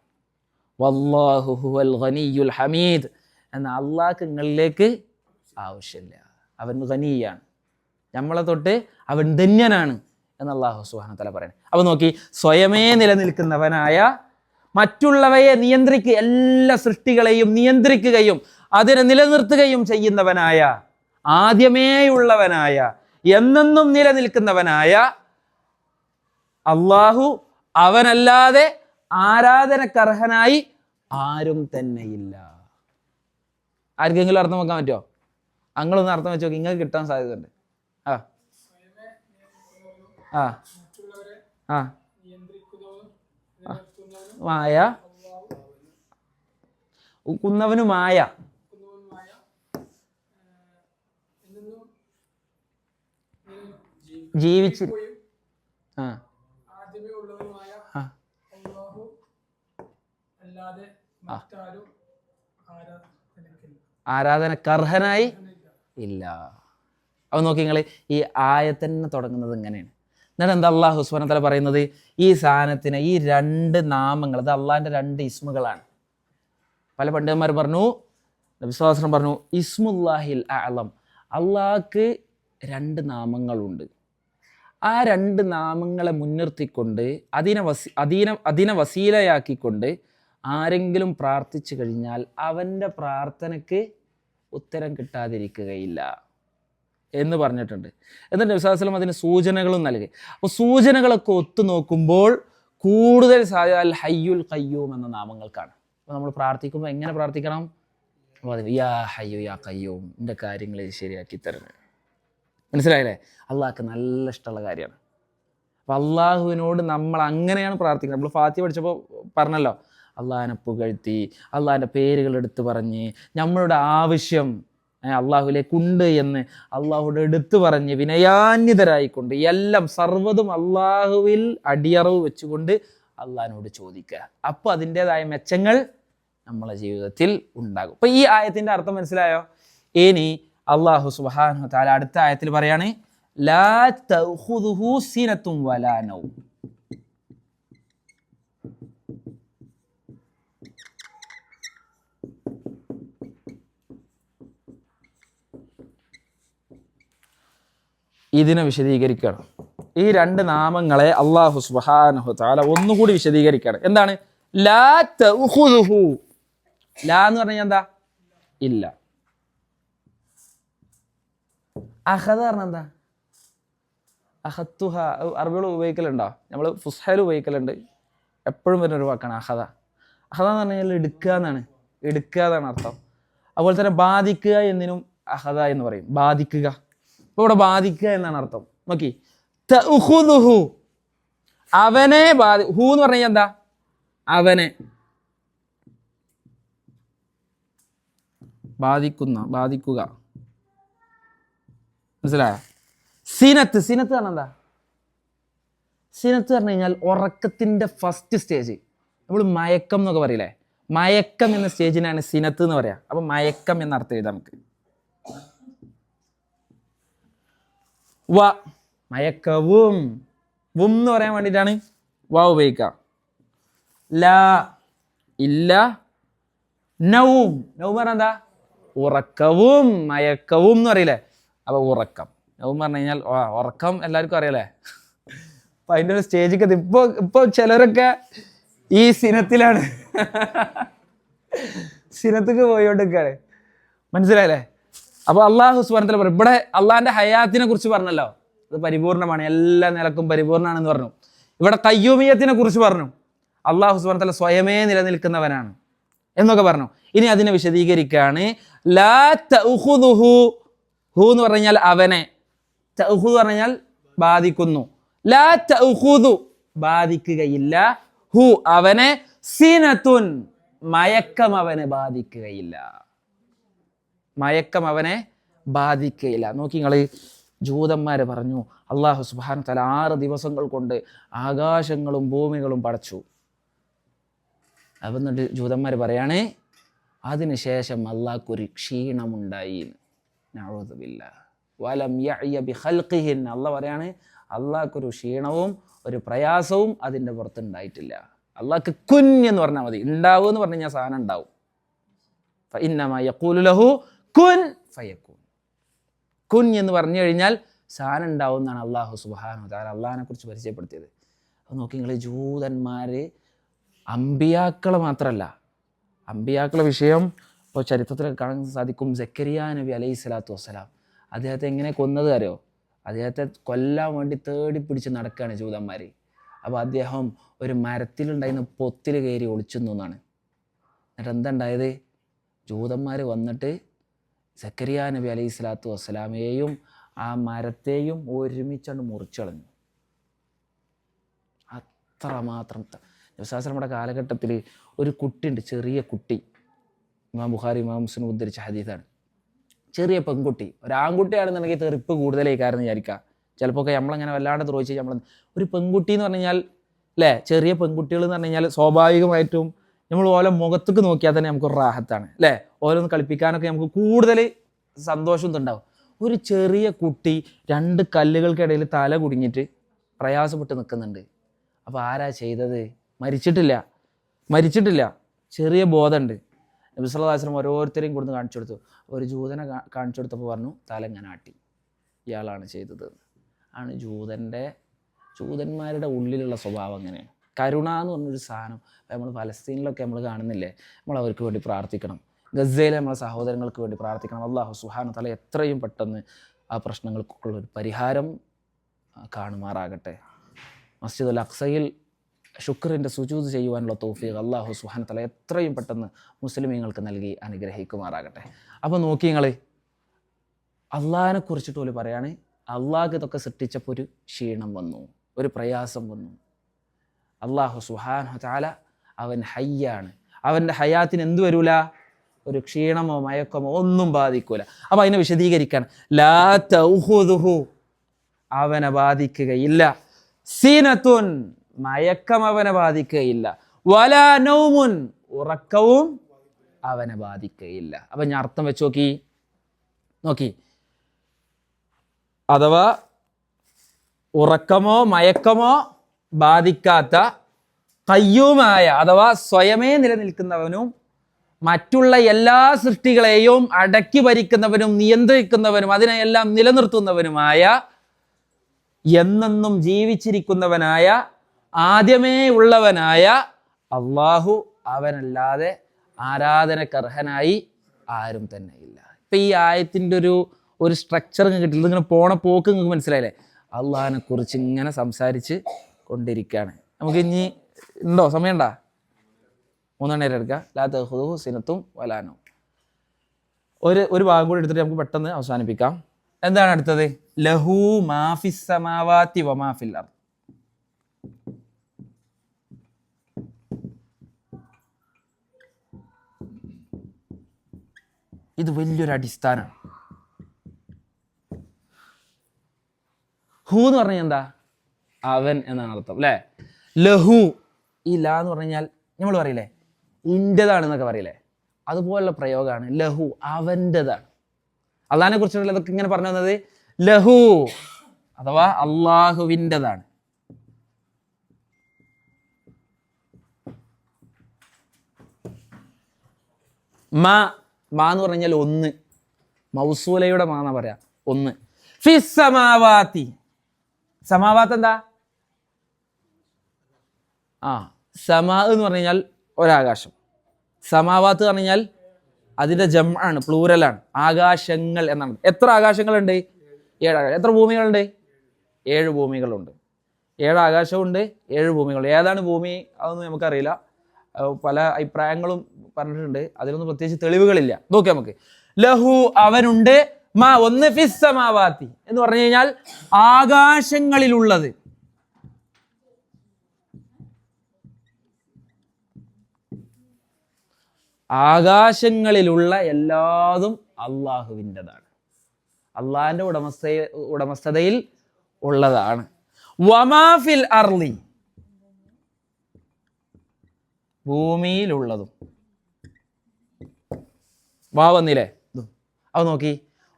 വല്ലാഹു ഹുവൽ ഗനിയ്യുൽ ഹമീദ്, എന്നാൽ അള്ളാഹ്ക്ക് നിങ്ങളിലേക്ക് ആവശ്യമില്ല. അവൻ ഗനിയാണ്, നമ്മളെ തൊട്ട് അവൻ ധന്യനാണ് എന്ന് അല്ലാഹു സുബ്ഹാനഹു വ തആല പറയുന്നത്. അപ്പോൾ നോക്കി, സ്വയമേ നിലനിൽക്കുന്നവനായ, മറ്റുള്ളവയെ എല്ലാ സൃഷ്ടികളെയും നിയന്ത്രിക്കുകയും അതിനെ നിലനിർത്തുകയും ചെയ്യുന്നവനായ, ആദ്യമേയുള്ളവനായ, എന്നെന്നും നിലനിൽക്കുന്നവനായ അള്ളാഹു, അവനല്ലാതെ ആരാധനക്കർഹനായി ആരും തന്നെയില്ല. ആർക്കെങ്കിലും അർത്ഥം വെക്കാൻ പറ്റുമോ? അങ്ങളൊന്ന് അർത്ഥം വെച്ച് നോക്കി, നിങ്ങൾക്ക് കിട്ടാൻ സാധ്യതയുണ്ട്. മായ കുന്നവനുമായ ജീവിച്ച് ആരാധനക്കർഹനായി ഇല്ല. അപ്പോൾ നോക്കി നിങ്ങൾ, ഈ ആയത്തന്നെ തുടങ്ങുന്നത് ഇങ്ങനെയാണ്. എന്നിട്ട് എന്താ അല്ലാഹു സുബ്ഹാനഹു വ തആല പറയുന്നത്? ഈ സാധനത്തിന് ഈ രണ്ട് നാമങ്ങൾ, അത് അള്ളാഹിൻ്റെ രണ്ട് ഇസ്മുകളാണ്. പല പണ്ഡിതന്മാർ പറഞ്ഞു, നബി സ്വല്ലല്ലാഹു അലൈഹി വസല്ലം പറഞ്ഞു, ഇസ്മുല്ലാഹിൽ അഅ്ലം, അള്ളാഹ്ക്ക് രണ്ട് നാമങ്ങളുണ്ട്. ആ രണ്ട് നാമങ്ങളെ മുൻനിർത്തിക്കൊണ്ട് അതിനെ വസീലയാക്കിക്കൊണ്ട് ആരെങ്കിലും പ്രാർത്ഥിച്ചു കഴിഞ്ഞാൽ അവൻ്റെ പ്രാർത്ഥനയ്ക്ക് ഉത്തരം കിട്ടാതിരിക്കുകയില്ല എന്ന് പറഞ്ഞിട്ടുണ്ട്. എന്നിട്ട് നബി സ്വല്ലല്ലാഹു അലൈഹി വസല്ലം അതിന് സൂചനകളും നൽകി. അപ്പോൾ സൂചനകളൊക്കെ ഒത്തു നോക്കുമ്പോൾ കൂടുതൽ സാധ്യത അൽ ഹയ്യുൽ ഖയ്യൂം എന്ന നാമങ്ങൾക്കാണ്. അപ്പോൾ നമ്മൾ പ്രാർത്ഥിക്കുമ്പോൾ എങ്ങനെ പ്രാർത്ഥിക്കണം? യാ ഹയ്യു യാ ഖയ്യൂം, എൻ്റെ കാര്യങ്ങൾ ശരിയാക്കി തരണേ. മനസ്സിലായില്ലേ? അള്ളാഹ്ക്ക് നല്ല ഇഷ്ടമുള്ള കാര്യമാണ്. അപ്പോൾ അള്ളാഹുവിനോട് നമ്മൾ അങ്ങനെയാണ് പ്രാർത്ഥിക്കുന്നത്. നമ്മൾ ഫാത്തിഹ പഠിച്ചപ്പോൾ പറഞ്ഞല്ലോ, അള്ളാഹിനെ പുകഴ്ത്തി, അള്ളാഹിൻ്റെ പേരുകൾ എടുത്തു പറഞ്ഞ്, നമ്മളുടെ ആവശ്യം അള്ളാഹുവിലേക്കുണ്ട് എന്ന് അള്ളാഹുവിടെ എടുത്തു പറഞ്ഞ് വിനയാന്വിതരായിക്കൊണ്ട് എല്ലാം സർവ്വതും അള്ളാഹുവിൽ അടിയറവ് വെച്ചുകൊണ്ട് അള്ളാഹിനോട് ചോദിക്കുക. അപ്പോൾ അതിൻ്റെതായ മെച്ചങ്ങൾ നമ്മളെ ജീവിതത്തിൽ ഉണ്ടാകും. അപ്പോൾ ഈ ആയത്തിൻ്റെ അർത്ഥം മനസ്സിലായോ? ഇനി അള്ളാഹു സുബ്ഹാനഹു വ തആല അടുത്ത ആയത്തിൽ പറയാണ്, ലാ തഖുദുഹു സിനത്തും വലാ നൗം. ഇതിനെ വിശദീകരിക്കണം. ഈ രണ്ട് നാമങ്ങളെ അള്ളാഹു സുബ്ഹാനഹു വ തആല ഒന്നുകൂടി വിശദീകരിക്കണം. എന്താണ് ലാ തഖുദുഹു? ലാ എന്ന് പറഞ്ഞാൽ എന്താ? ഇല്ല. അഖദ പറഞ്ഞാൽ എന്താ? അഹത്തുഹ അറബികൾ ഉപയോഗിക്കലുണ്ടോ? നമ്മൾ ഫുസ്ഹയിൽ ഉപയോഗിക്കലുണ്ട്. എപ്പോഴും വരുന്നൊരു വാക്കാണ് അഹദ. അഹദ എന്ന് പറഞ്ഞു കഴിഞ്ഞാൽ എടുക്കുക എന്നാണ്, എടുക്കുക എന്നാണ് അർത്ഥം. അതുപോലെ തന്നെ ബാധിക്കുക എന്നതിനും അഹദ എന്ന് പറയും, ബാധിക്കുക. ഇപ്പോൾ ഇവിടെ ബാധിക്കുക എന്നാണ് അർത്ഥം. നോക്കി, തഅഖുദുഹു അവനെ ഹു എന്ന് പറഞ്ഞു കഴിഞ്ഞാൽ എന്താ? അവനെ ബാധിക്കുക. മനസ്സിലായോ? സിനത്ത് പറഞ്ഞാൽ എന്താ? സിനത്ത് പറഞ്ഞു കഴിഞ്ഞാൽ ഉറക്കത്തിൻ്റെ ഫസ്റ്റ് സ്റ്റേജ്. നമ്മൾ മയക്കം എന്നൊക്കെ പറയില്ലേ, മയക്കം എന്ന സ്റ്റേജിനാണ് സിനത്ത് എന്ന് പറയാം. അപ്പൊ മയക്കം എന്ന അർത്ഥം എഴുതാം നമുക്ക്. മയക്കവും എന്ന് പറയാൻ വേണ്ടിയിട്ടാണ് ഉപയോഗിക്കുക. ലാ ഇല്ല, നൗം പറഞ്ഞാൽ എന്താ? ഉറക്കവും മയക്കവും എന്ന് പറയില്ലേ. അപ്പൊ ഉറക്കം, നൗം പറഞ്ഞു കഴിഞ്ഞാൽ ഉറക്കം എല്ലാവർക്കും അറിയാലേ. അപ്പൊ അതിൻ്റെ ഒരു സ്റ്റേജിൽ ഇപ്പൊ ചിലരൊക്കെ ഈ സിനത്തിലാണ്, സിനത്തേക്ക് പോയിക്കൊണ്ടിരിക്കുകയാണ്. മനസ്സിലായല്ലേ? അപ്പൊ അള്ളാഹു സുബ്ഹാനഹു വ തആല പറയും, ഇവിടെ അള്ളാഹിന്റെ ഹയാത്തിനെ കുറിച്ച് പറഞ്ഞല്ലോ, അത് പരിപൂർണമാണ്, എല്ലാ നിലക്കും പരിപൂർണമാണെന്ന് പറഞ്ഞു. ഇവിടെ ഖയ്യൂമിയത്തിനെ കുറിച്ച് പറഞ്ഞു, അള്ളാഹു സുബ്ഹാനഹു വ തആല സ്വയമേ നിലനിൽക്കുന്നവനാണ് എന്നൊക്കെ പറഞ്ഞു. ഇനി അതിനെ വിശദീകരിക്കുകയാണ്. ലാ തഅഖുദുഹു, ഹു എന്ന് പറഞ്ഞാൽ അവനെ, തഅഖുദു പറഞ്ഞാൽ ബാധിക്കുന്നു. ലാ തഅഖുദു ബാധിക്കുകയില്ല, ഹു അവനെ, സിനത്തുൻ മയക്കം അവനെ ബാധിക്കുകയില്ല, മയക്കം അവനെ ബാധിക്കുകയില്ല. നോക്കി നിങ്ങൾ, ജൂതന്മാര് പറഞ്ഞു അള്ളാഹു സുബ്ഹാനഹു വ തആല 6 ദിവസങ്ങൾ കൊണ്ട് ആകാശങ്ങളും ഭൂമികളും പടച്ചു. എന്നിട്ട് ജൂതന്മാർ പറയാണ് അതിനുശേഷം അള്ളാഹ്ക്കൊരു ക്ഷീണമുണ്ടായി. നഊദുബില്ലാഹ് വലം യഅയ ബിഖൽഖിഹിൻ, അള്ളാഹ് പറയാണ് അള്ളാഹ്ക്കൊരു ക്ഷീണവും ഒരു പ്രയാസവും അതിൻ്റെ പുറത്തുണ്ടായിട്ടില്ല. അള്ളാഹ്ക്ക് കുൻ എന്ന് പറഞ്ഞാൽ മതി, ഉണ്ടാവും എന്ന് പറഞ്ഞു കഴിഞ്ഞാൽ സാധനം ഉണ്ടാവും. ഫഇന്നമാ യഖൂലു ലഹു കുൻ ഫയകൂൻ, കുൻ എന്ന് പറഞ്ഞു കഴിഞ്ഞാൽ സാധനം ഉണ്ടാവും എന്നാണ് അള്ളാഹു സുബ്ഹാനഹു വ തആല അള്ളാഹിനെ കുറിച്ച് പരിചയപ്പെടുത്തിയത്. അപ്പോൾ നോക്കി നിങ്ങൾ, ജൂതന്മാര് അമ്പിയാക്കളെ മാത്രമല്ല, അമ്പിയാക്കളെ വിഷയം ഇപ്പോൾ ചരിത്രത്തിൽ കാണാൻ സാധിക്കും. സക്കരിയ നബി അലൈഹി സ്വലാത്തു വസ്സലാം അദ്ദേഹത്തെ എങ്ങനെ കൊന്നത് അറിയോ? അദ്ദേഹത്തെ കൊല്ലാൻ വേണ്ടി തേടി പിടിച്ച് നടക്കുകയാണ് ജൂതന്മാർ. അപ്പോൾ അദ്ദേഹം ഒരു മരത്തിലുണ്ടായിരുന്ന പൊത്തിൽ കയറി ഒളിച്ചെന്നു എന്നാണ്. എന്നിട്ട് എന്താ ഉണ്ടായത്? ജൂതന്മാർ വന്നിട്ട് സക്കരിയ നബി അലൈഹി സ്വലാത്തു വസ്സലാമയെയും ആ മരത്തെയും ഒരുമിച്ചാണ് മുറിച്ചളഞ്ഞു. അത്രമാത്രം നമ്മുടെ കാലഘട്ടത്തിൽ ഒരു കുട്ടിയുണ്ട്, ചെറിയ കുട്ടി. ഇമാം ബുഖാരി ഇമാം മുസ്ലിം ഉദ്ധരിച്ച ഹദീസാണ്. ചെറിയ പെൺകുട്ടി, ഒരാൺകുട്ടിയാണെന്നുണ്ടെങ്കിൽ തെറിപ്പ് കൂടുതലായിക്കാരെന്ന് വിചാരിക്കുക. ചിലപ്പോൾ ഒക്കെ നമ്മളങ്ങനെ വല്ലാണ്ട് ദ്രോഹിച്ച് നമ്മൾ, ഒരു പെൺകുട്ടി എന്ന് പറഞ്ഞു കഴിഞ്ഞാൽ അല്ലേ, ചെറിയ പെൺകുട്ടികൾ എന്ന് പറഞ്ഞു കഴിഞ്ഞാൽ സ്വാഭാവികമായിട്ടും നമ്മൾ ഓരോ മുഖത്തേക്ക് നോക്കിയാൽ തന്നെ നമുക്കൊരു റാഹത്താണ് അല്ലേ. ഓരോന്ന് കളിപ്പിക്കാനൊക്കെ നമുക്ക് കൂടുതൽ സന്തോഷം ഉണ്ടാവും. ഒരു ചെറിയ കുട്ടി 2 കല്ലുകൾക്കിടയിൽ തല കുടുങ്ങിയിട്ട് പ്രയാസപ്പെട്ട് നിൽക്കുന്നുണ്ട്. അപ്പോൾ ആരാ ചെയ്തത്? മരിച്ചിട്ടില്ല, ചെറിയ ബോധമുണ്ട്. നബി സല്ലല്ലാഹു അലൈഹി വസല്ലം ഓരോരുത്തരെയും കൊടുത്ത് കാണിച്ചു കൊടുത്തു. ഒരു ജൂതനെ കാണിച്ചു കൊടുത്തപ്പോൾ പറഞ്ഞു തല ഇങ്ങനെ ആട്ടി, ഇയാളാണ് ചെയ്തത്. ആണ് ജൂതന്മാരുടെ ഉള്ളിലുള്ള സ്വഭാവം അങ്ങനെയാണ്. കരുണ എന്ന് പറഞ്ഞൊരു സാധനം നമ്മൾ ഫലസ്തീനിലൊക്കെ നമ്മൾ കാണുന്നില്ലേ, നമ്മൾ അവർക്ക് വേണ്ടി പ്രാർത്ഥിക്കണം. ഗസയിലെ നമ്മളെ സഹോദരങ്ങൾക്ക് വേണ്ടി പ്രാർത്ഥിക്കണം. അല്ലാഹു സുബ്ഹാനഹു വ തആല എത്രയും പെട്ടെന്ന് ആ പ്രശ്നങ്ങൾക്കുള്ളൊരു പരിഹാരം കാണുമാറാകട്ടെ. മസ്ജിദുൽ അഖ്സയിൽ ശുക്രിൻ്റെ സുജൂദ് ചെയ്യുവാനുള്ള തൗഫീഖ് അല്ലാഹു സുബ്ഹാനഹു വ തആല എത്രയും പെട്ടെന്ന് മുസ്ലിമീങ്ങൾക്ക് നൽകി അനുഗ്രഹിക്കുമാറാകട്ടെ. അപ്പോൾ നോക്കി നിങ്ങൾ, അള്ളാഹിനെ കുറിച്ചിട്ട് പോലും പറയാണ്, അള്ളാഹ് ഇതൊക്കെ സൃഷ്ടിച്ചപ്പോൾ ഒരു ക്ഷീണം വന്നു, ഒരു പ്രയാസം വന്നു. അല്ലാഹു സുബ്ഹാനഹു വ തആല അവൻ ഹയ്യാണ്, അവൻ്റെ ഹയാത്തിന് എന്തു വരൂല? ഒരു ക്ഷീണമോ മയക്കമോ ഒന്നും ബാധിക്കൂല. അപ്പോൾ അതിനെ വിശദീകരിക്കാൻ, ലാ തഅഖുദുഹു അവനെ ബാധിക്കുകയില്ല, സീനത്തുൻ മയക്കം അവനെ ബാധിക്കുകയില്ല, വലാ നൗമുൻ ഉറക്കവും അവനെ ബാധിക്കുകയില്ല. അപ്പം ഞാൻ അർത്ഥം വെച്ച് നോക്കി, അഥവാ ഉറക്കമോ മയക്കമോ ബാധിക്കാത്ത ഖയ്യൂമായ അഥവാ സ്വയമേ നിലനിൽക്കുന്നവനും മറ്റുള്ള എല്ലാ സൃഷ്ടികളെയും അടക്കി ഭരിക്കുന്നവനും നിയന്ത്രിക്കുന്നവനും അതിനെയെല്ലാം നിലനിർത്തുന്നവനുമായ എന്നെന്നും ജീവിച്ചിരിക്കുന്നവനായ ആദ്യമേ ഉള്ളവനായ അള്ളാഹു, അവനല്ലാതെ ആരാധനക്കർഹനായി ആരും തന്നെ ഇല്ല. ഇപ്പം ഈ ആയത്തിൻ്റെ ഒരു സ്ട്രക്ചർ നിങ്ങൾക്ക് കിട്ടില്ല, ഇങ്ങനെ പോണ പോക്ക് നിങ്ങൾക്ക് മനസ്സിലായില്ലേ? അള്ളാഹിനെ കുറിച്ച് ഇങ്ങനെ സംസാരിച്ച് കൊണ്ടിരിക്കുകയാണ്. നമുക്ക് ഇനി ഉണ്ടോ, സമയമുണ്ടോ? 3 നേരം എടുക്കുക. ലാ തഖുദുഹു സിനത്തും വലാ നൗം. ഒരു ഭാഗം കൂടി എടുത്തിട്ട് നമുക്ക് പെട്ടെന്ന് അവസാനിപ്പിക്കാം. എന്താണ് അടുത്തത്? ലഹു മാ ഫിസ് സമാവാതി വമാ ഫിൽ അർദ്. ഇത് വലിയൊരു അടിസ്ഥാനമാണ്. ഹു എന്ന് പറഞ്ഞാൽ എന്താ? അവൻ എന്നാണ് അർത്ഥം അല്ലേ? ലഹു, ഈ ലാ എന്ന് പറഞ്ഞാൽ നമ്മൾ പറയില്ലേ ഇൻ്റെതാണെന്നൊക്കെ പറയില്ലേ, അതുപോലുള്ള പ്രയോഗമാണ് ലഹു, അവൻ്റെതാണ്. അള്ളാഹിനെ കുറിച്ചുള്ള ഇതൊക്കെ ഇങ്ങനെ പറഞ്ഞു വന്നത് ലഹു അഥവാ അള്ളാഹുവിൻ്റെതാണ്. മാ എന്ന് പറഞ്ഞാൽ ഒന്ന്, മൗസൂലയുടെ മാ എന്നാ പറയാ, ഒന്ന്. ഫിസ് സമാവാതി, സമാവാത്ത് എന്താ? സമാ എന്ന് പറഞ്ഞു കഴിഞ്ഞാൽ ഒരാകാശം. സമാവാത്ത് എന്ന് പറഞ്ഞാൽ അതിൻ്റെ ജംആണ്, പ്ലൂരലാണ്, ആകാശങ്ങൾ എന്നാണ്. എത്ര ആകാശങ്ങളുണ്ട്? 7 ആകാശം. എത്ര ഭൂമികളുണ്ട്? 7 ഭൂമികളുണ്ട്. 7 ആകാശമുണ്ട്, 7 ഭൂമികളുണ്ട്. ഏതാണ് ഭൂമി അതൊന്നും നമുക്കറിയില്ല, പല അഭിപ്രായങ്ങളും പറഞ്ഞിട്ടുണ്ട്, അതിനൊന്നും പ്രത്യേകിച്ച് തെളിവുകളില്ല. നോക്കാം നമുക്ക്. ലഹു, അവനുണ്ട്, മാ ഒന്ന്, ഫിസ് സമാവാതി എന്ന് പറഞ്ഞു കഴിഞ്ഞാൽ ആകാശങ്ങളിലുള്ളത്. ആകാശങ്ങളിലുള്ള എല്ലാതും അള്ളാഹുവിൻ്റെതാണ്, അള്ളാഹിൻ്റെ ഉടമസ്ഥതയിൽ ഉള്ളതാണ്. വമാ ഫിൽ അർളി, ഭൂമിയിലുള്ളതും. വന്നില്ലേ? അത് നോക്കി,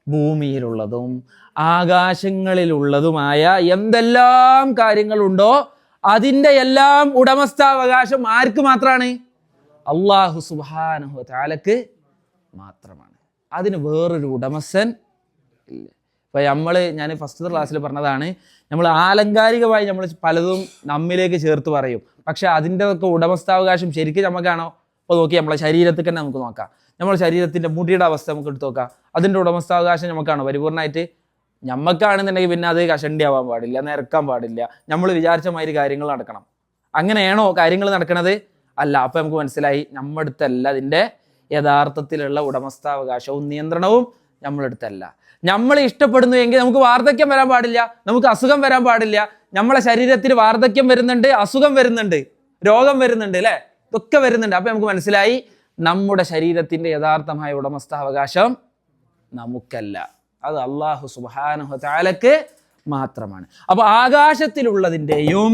ഭൂമിയിലുള്ളതും ആകാശങ്ങളിലുള്ളതുമായ എന്തെല്ലാം കാര്യങ്ങളുണ്ടോ അതിൻ്റെ എല്ലാം ഉടമസ്ഥാവകാശം ആർക്ക് മാത്രമാണ്? അല്ലാഹു സുബ്ഹാനഹു വ തആലക്ക് മാത്രമാണ്. അതിന് വേറൊരു ഉടമസ്ഥൻ ഇല്ല. ഇപ്പം ഞാൻ ഫസ്റ്റ് ക്ലാസ്സിൽ പറഞ്ഞതാണ്, നമ്മൾ ആലങ്കാരികമായി നമ്മൾ പലതും നമ്മിലേക്ക് ചേർത്ത് പറയും, പക്ഷെ അതിൻ്റെതൊക്കെ ഉടമസ്ഥാവകാശം ശരിക്കും നമുക്കാണോ? അപ്പോൾ നോക്കി, നമ്മളെ ശരീരത്തിൽ തന്നെ നമുക്ക് നോക്കാം. നമ്മുടെ ശരീരത്തിൻ്റെ മുടിയുടെ അവസ്ഥ നമുക്ക് എടുത്ത് നോക്കാം. അതിൻ്റെ ഉടമസ്ഥാവകാശം നമുക്കാണോ പരിപൂർണമായിട്ട്? ഞമ്മക്കാണെന്നുണ്ടെങ്കിൽ പിന്നെ അത് കഷണ്ടിയാവാൻ പാടില്ല, നിരക്കാൻ പാടില്ല, നമ്മൾ വിചാരിച്ച മാതിരി കാര്യങ്ങൾ നടക്കണം. അങ്ങനെയാണോ കാര്യങ്ങൾ നടക്കണത്? അല്ല. അപ്പം നമുക്ക് മനസ്സിലായി, നമ്മുടെ അടുത്തല്ല അതിൻ്റെ യഥാർത്ഥത്തിലുള്ള ഉടമസ്ഥാവകാശവും നിയന്ത്രണവും നമ്മുടെ അടുത്തല്ല. നമ്മൾ ഇഷ്ടപ്പെടുന്നു എങ്കിൽ നമുക്ക് വാർദ്ധക്യം വരാൻ പാടില്ല, നമുക്ക് അസുഖം വരാൻ പാടില്ല. നമ്മളെ ശരീരത്തിൽ വാർദ്ധക്യം വരുന്നുണ്ട്, അസുഖം വരുന്നുണ്ട്, രോഗം വരുന്നുണ്ട്, അല്ലേ? ഇതൊക്കെ വരുന്നുണ്ട്. അപ്പം നമുക്ക് മനസ്സിലായി, നമ്മുടെ ശരീരത്തിൻ്റെ യഥാർത്ഥമായ ഉടമസ്ഥാവകാശം നമുക്കല്ല, അത് അല്ലാഹു സുബ്ഹാനഹു വ തആലക്ക് മാത്രമാണ്. അപ്പോൾ ആകാശത്തിലുള്ളതിൻ്റെയും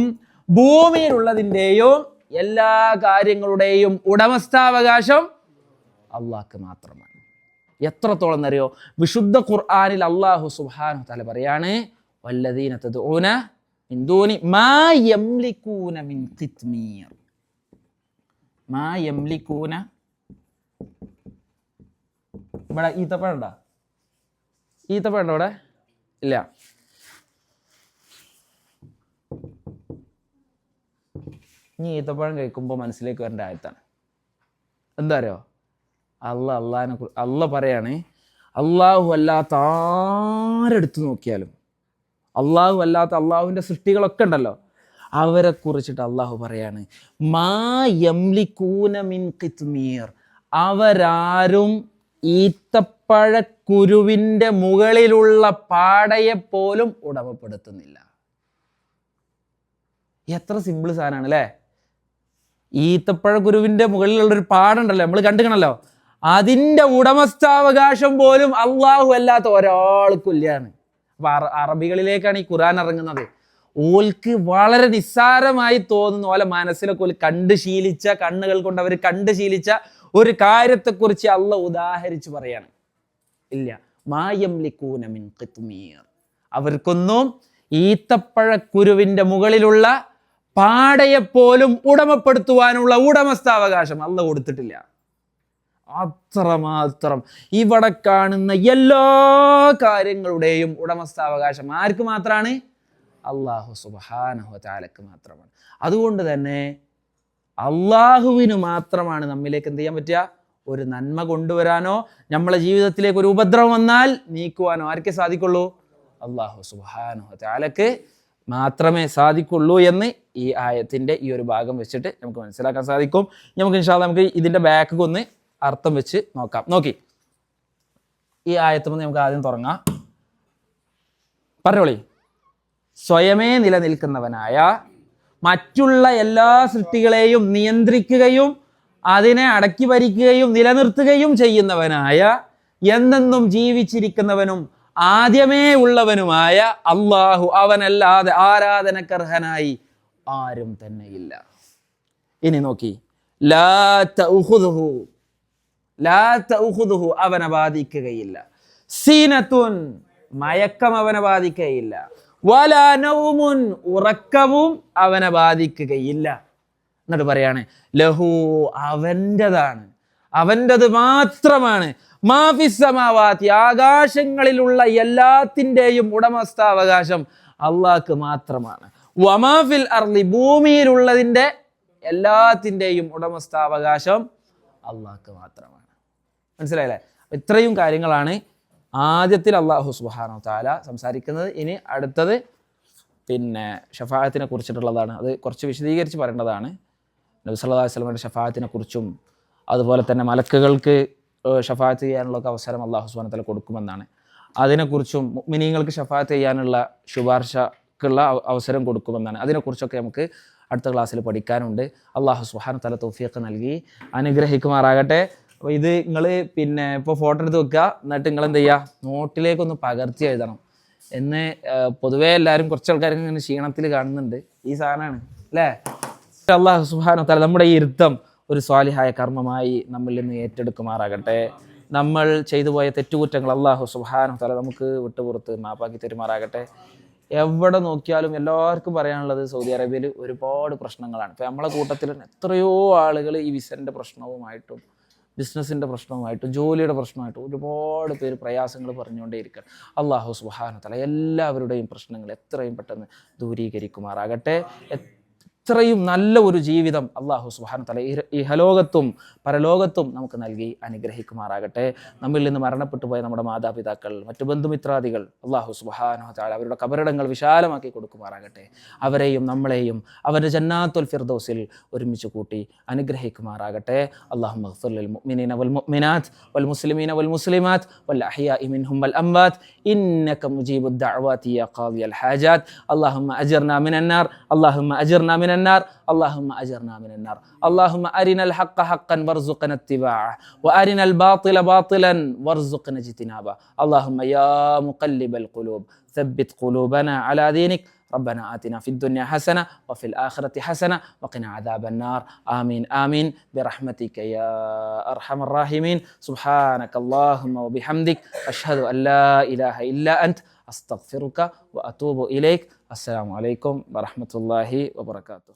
ഭൂമിയിലുള്ളതിൻ്റെയും എല്ലാ കാര്യങ്ങളുടെയും ഉടമസ്ഥാവകാശം അള്ളാഹ്ക്ക് മാത്രമാണ്. എത്രത്തോളം എന്നറിയോ? വിശുദ്ധ ഖുർആനിൽ അല്ലാഹു സുബ്ഹാനഹു വ തആല പറയാണ്, വല്ലദീന തദ്ഊന മിൻ ദൂനി മാ യംലികൂന മിൻ ഖിത്മീർ. മാ യംലികൂന, ഇവിടെ ഈത്തപ്പഴം ഉണ്ടോ? ഈത്തപ്പഴം ഉണ്ടോ ഇവിടെ? ഇല്ല. ഇനി ഈത്തപ്പഴം കഴിക്കുമ്പോൾ മനസ്സിലേക്ക് വരേണ്ട ആയത്താണ്. എന്താ അറിയോ? അള്ളാഹ് പറയാണ്, അള്ളാഹു അല്ലാത്ത ആരെടുത്ത് നോക്കിയാലും, അള്ളാഹു അല്ലാത്ത അള്ളാഹുവിൻ്റെ സൃഷ്ടികളൊക്കെ ഉണ്ടല്ലോ, അവരെ കുറിച്ചിട്ട് അള്ളാഹു പറയാണ്, മാ യംലികൂന മിൻ ഖിത്മീർ, അവരാരും ഈത്തപ്പഴക്കുരുവിൻ്റെ മുകളിലുള്ള പാടയെപ്പോലും ഉടമപ്പെടുത്തുന്നില്ല. എത്ര സിമ്പിൾ സാധനമാണ് അല്ലേ? ഈത്തപ്പഴക്കുരുവിൻ്റെ മുകളിലുള്ളൊരു പാടുണ്ടല്ലോ, നമ്മൾ കണ്ടുകണല്ലോ, അതിൻ്റെ ഉടമസ്ഥാവകാശം പോലും അള്ളാഹു അല്ലാത്ത ഒരാൾക്കും ഇല്ലാണ്. അപ്പൊ അറബികളിലേക്കാണ് ഈ ഖുർആൻ ഇറങ്ങുന്നത്. ഓൽക്ക് വളരെ നിസ്സാരമായി തോന്നുന്ന പോലെ മനസ്സിലൊക്കെ ഓല് കണ്ണുകൾ കൊണ്ട് അവർ കണ്ടു ശീലിച്ച ഒരു കാര്യത്തെക്കുറിച്ച് അള്ളാഹ് ഉദാഹരിച്ച് പറയാണ്. ഇല്ല, മാ യംലികൂന മിൻ ഖിത്മീർ, അവർക്കൊന്നും ഈത്തപ്പഴക്കുരുവിൻ്റെ മുകളിലുള്ള പാടയെപ്പോലും ഉടമപ്പെടുത്തുവാനുള്ള ഉടമസ്ഥാവകാശം അള്ളാഹ് കൊടുത്തിട്ടില്ല. അത്രമാത്രം ഇവിടെ കാണുന്ന എല്ലാ കാര്യങ്ങളുടെയും ഉടമസ്ഥാവകാശം ആർക്ക് മാത്രമാണ്? അല്ലാഹു സുബ്ഹാനഹു വ തആലക്ക് മാത്രമാണ്. അതുകൊണ്ട് തന്നെ അള്ളാഹുവിന് മാത്രമാണ് നമ്മിലേക്ക് എന്ത് ചെയ്യാൻ പറ്റുക? ഒരു നന്മ കൊണ്ടുവരാനോ നമ്മളെ ജീവിതത്തിലേക്ക് ഒരു ഉപദ്രവം വന്നാൽ നീക്കുവാനോ ആർക്കേ സാധിക്കുള്ളൂ? അല്ലാഹു സുബ്ഹാനഹു വ തആലക്ക് മാത്രമേ സാധിക്കുള്ളൂ എന്ന് ഈ ആയത്തിൻ്റെ ഈ ഒരു ഭാഗം വെച്ചിട്ട് നമുക്ക് മനസ്സിലാക്കാൻ സാധിക്കും. നമുക്ക് ഇൻഷാ അല്ലാഹ് നമുക്ക് ഇതിൻ്റെ ബാക്ക് ഒന്ന് അർത്ഥം വെച്ച് നോക്കാം. നോക്കി, ഈ ആയത്തുമ്പോൾ നമുക്ക് ആദ്യം തുടങ്ങാം. പറഞ്ഞോളി. സ്വയമേ നിലനിൽക്കുന്നവനായ, മറ്റുള്ള എല്ലാ സൃഷ്ടികളെയും നിയന്ത്രിക്കുകയും അതിനെ അടക്കി ഭരിക്കുകയും നിലനിർത്തുകയും ചെയ്യുന്നവനായ, എന്നെന്നും ജീവിച്ചിരിക്കുന്നവനും ആദ്യമേ ഉള്ളവനുമായ അല്ലാഹു, അവനല്ലാതെ ആരാധനക്കർഹനായി ആരും തന്നെയില്ല. ഇനി നോക്കി, ലാ തഉഖുദുഹു അവനെ ബാധിക്കുകയില്ല, സീനത്തുൻ മയക്കം അവനെ ബാധിക്കുകയില്ല, വലാ നൗമുൻ ഉറക്കവും അവനെ ബാധിക്കുകയില്ല. എന്നിട്ട് പറയാണ് ലഹു അവൻ്റെതാണ്, അവൻ്റെത് മാത്രമാണ്, മാഫിസ്സമാവാതി ആകാശങ്ങളിലുള്ള എല്ലാത്തിൻ്റെയും ഉടമസ്ഥാവകാശം അള്ളാഹ്ക്ക് മാത്രമാണ്, വമാഫിൽ അർളി ഭൂമിയിലുള്ളതിൻ്റെ എല്ലാത്തിൻ്റെയും ഉടമസ്ഥാവകാശം അള്ളാഹ്ക്ക് മാത്രമാണ്. മനസ്സിലായില്ലേ? ഇത്രയും കാര്യങ്ങളാണ് ആദ്യത്തിൽ അല്ലാഹു സുബ്ഹാനഹു വ തആല സംസാരിക്കുന്നത്. ഇനി അടുത്തത് പിന്നെ ഷഫാഅത്തിനെ കുറിച്ചിട്ടുള്ളതാണ്. അത് കുറച്ച് വിശദീകരിച്ച് പറയേണ്ടതാണ്. നബി സല്ലല്ലാഹു അലൈഹി വസല്ലമയുടെ ഷഫാഅത്തിനെ കുറിച്ചും അതുപോലെ തന്നെ മലക്കുകൾക്ക് ഷഫാഅത്ത് ചെയ്യാനുള്ള അവസരം അല്ലാഹു സുബ്ഹാനഹു വ തആല കൊടുക്കുമെന്നാണ്. അതിനെക്കുറിച്ചും മുഅ്മിനീങ്ങൾക്ക് ഷഫാഅത്ത് ചെയ്യാനുള്ള ശുപാർശക്കുള്ള അവസരം കൊടുക്കുമെന്നാണ്. അതിനെക്കുറിച്ചൊക്കെ നമുക്ക് അടുത്ത ക്ലാസ്സിൽ പഠിക്കാനുണ്ട്. അല്ലാഹു സുബ്ഹാനഹു വ തആല തൗഫീഖ് നൽകി അനുഗ്രഹിക്കുമാറാകട്ടെ. അപ്പോൾ ഇത് നിങ്ങൾ പിന്നെ ഇപ്പോൾ ഫോട്ടോ എടുത്ത് വെക്കുക, എന്നിട്ട് നിങ്ങൾ എന്ത് ചെയ്യുക, നോട്ടിലേക്കൊന്ന് പകർത്തി എഴുതണം എന്ന് പൊതുവേ എല്ലാവരും കുറച്ച് ആൾക്കാർക്ക് ഇങ്ങനെ ക്ഷീണത്തിൽ കാണുന്നുണ്ട്. ഈ സാധനമാണ് അല്ലേ? അല്ലാഹു സുബ്ഹാനഹു വ തആല നമ്മുടെ ഈ ഇരുത്തം ഒരു സ്വാലിഹായ കർമ്മമായി നമ്മളിൽ നിന്ന് ഏറ്റെടുക്കുമാറാകട്ടെ. നമ്മൾ ചെയ്തു പോയ തെറ്റുകുറ്റങ്ങൾ അല്ലാഹു സുബ്ഹാനഹു വ തആല നമുക്ക് വിട്ടുപുറത്ത് മാപ്പാക്കി തരുമാറാകട്ടെ. എവിടെ നോക്കിയാലും എല്ലാവർക്കും പറയാനുള്ളത് സൗദി അറേബ്യയിൽ ഒരുപാട് പ്രശ്നങ്ങളാണ്. ഇപ്പോൾ നമ്മളെ കൂട്ടത്തിൽ എത്രയോ ആളുകൾ ഈ വിസൻ്റെ പ്രശ്നവുമായിട്ടും ബിസിനസ്സിൻ്റെ പ്രശ്നവുമായിട്ടും ജോലിയുടെ പ്രശ്നമായിട്ടും ഒരുപാട് പേര് പ്രയാസങ്ങൾ പറഞ്ഞുകൊണ്ടേയിരിക്കുകയാണ്. അല്ലാഹു സുബ്ഹാനഹു വ തആല എല്ലാവരുടെയും പ്രശ്നങ്ങൾ എത്രയും പെട്ടെന്ന് ദൂരീകരിക്കുമാറാകട്ടെ. ഇത്രയും നല്ല ഒരു ജീവിതം അല്ലാഹു സുബ്ഹാനഹു വ തആല ഇഹലോകത്തും പരലോകത്തും നമുക്ക് നൽകി അനുഗ്രഹിക്കുമാറാകട്ടെ. നമ്മിൽ നിന്ന് മരണപ്പെട്ടു പോയ നമ്മുടെ മാതാപിതാക്കൾ, മറ്റു ബന്ധുമിത്രാദികൾ അല്ലാഹു സുബ്ഹാനഹു വ തആല അവരുടെ കബറിടങ്ങൾ വിശാലമാക്കി കൊടുക്കുമാറാകട്ടെ. അവരെയും നമ്മളെയും അവരുടെ ജന്നാത്തുൽ ഫിർദൗസിൽ ഒരുമിച്ച് കൂട്ടി അനുഗ്രഹിക്കുമാറാകട്ടെ. അല്ലാഹുമ്മ ഗ്ഫിർ ലിൽ മുഅ്മിനീന വൽ മുഅ്മിനാത്ത് വൽ മുസ്ലിമീന വൽ മുസ്ലിമാത്ത് വൽ അഹ്യാഇ മിൻഹും വൽ അംവാത്ത് ഇന്നക മുജീബുദ് ദഅവാതി യാ ഖാദിയൽ ഹാജാത്ത്. അല്ലാഹുമ്മ അജിർനാ മിനൻ നാർ, അല്ലാഹുമ്മ അജിർനാ മിനൻ النار اللهم أجرنا من النار. اللهم أرنا الحق حقا وارزقنا اتباعه وأرنا الباطل باطلا وارزقنا اجتنابه. اللهم يا مقلب القلوب ثبت قلوبنا على دينك. ربنا آتنا في الدنيا حسنة وفي الآخرة حسنة وقنا عذاب النار. آمين آمين برحمتك يا أرحم الراحمين. سبحانك اللهم وبحمدك أشهد أن لا إله إلا أنت أستغفرك وأتوب إليك. السلام عليكم ورحمة الله وبركاته.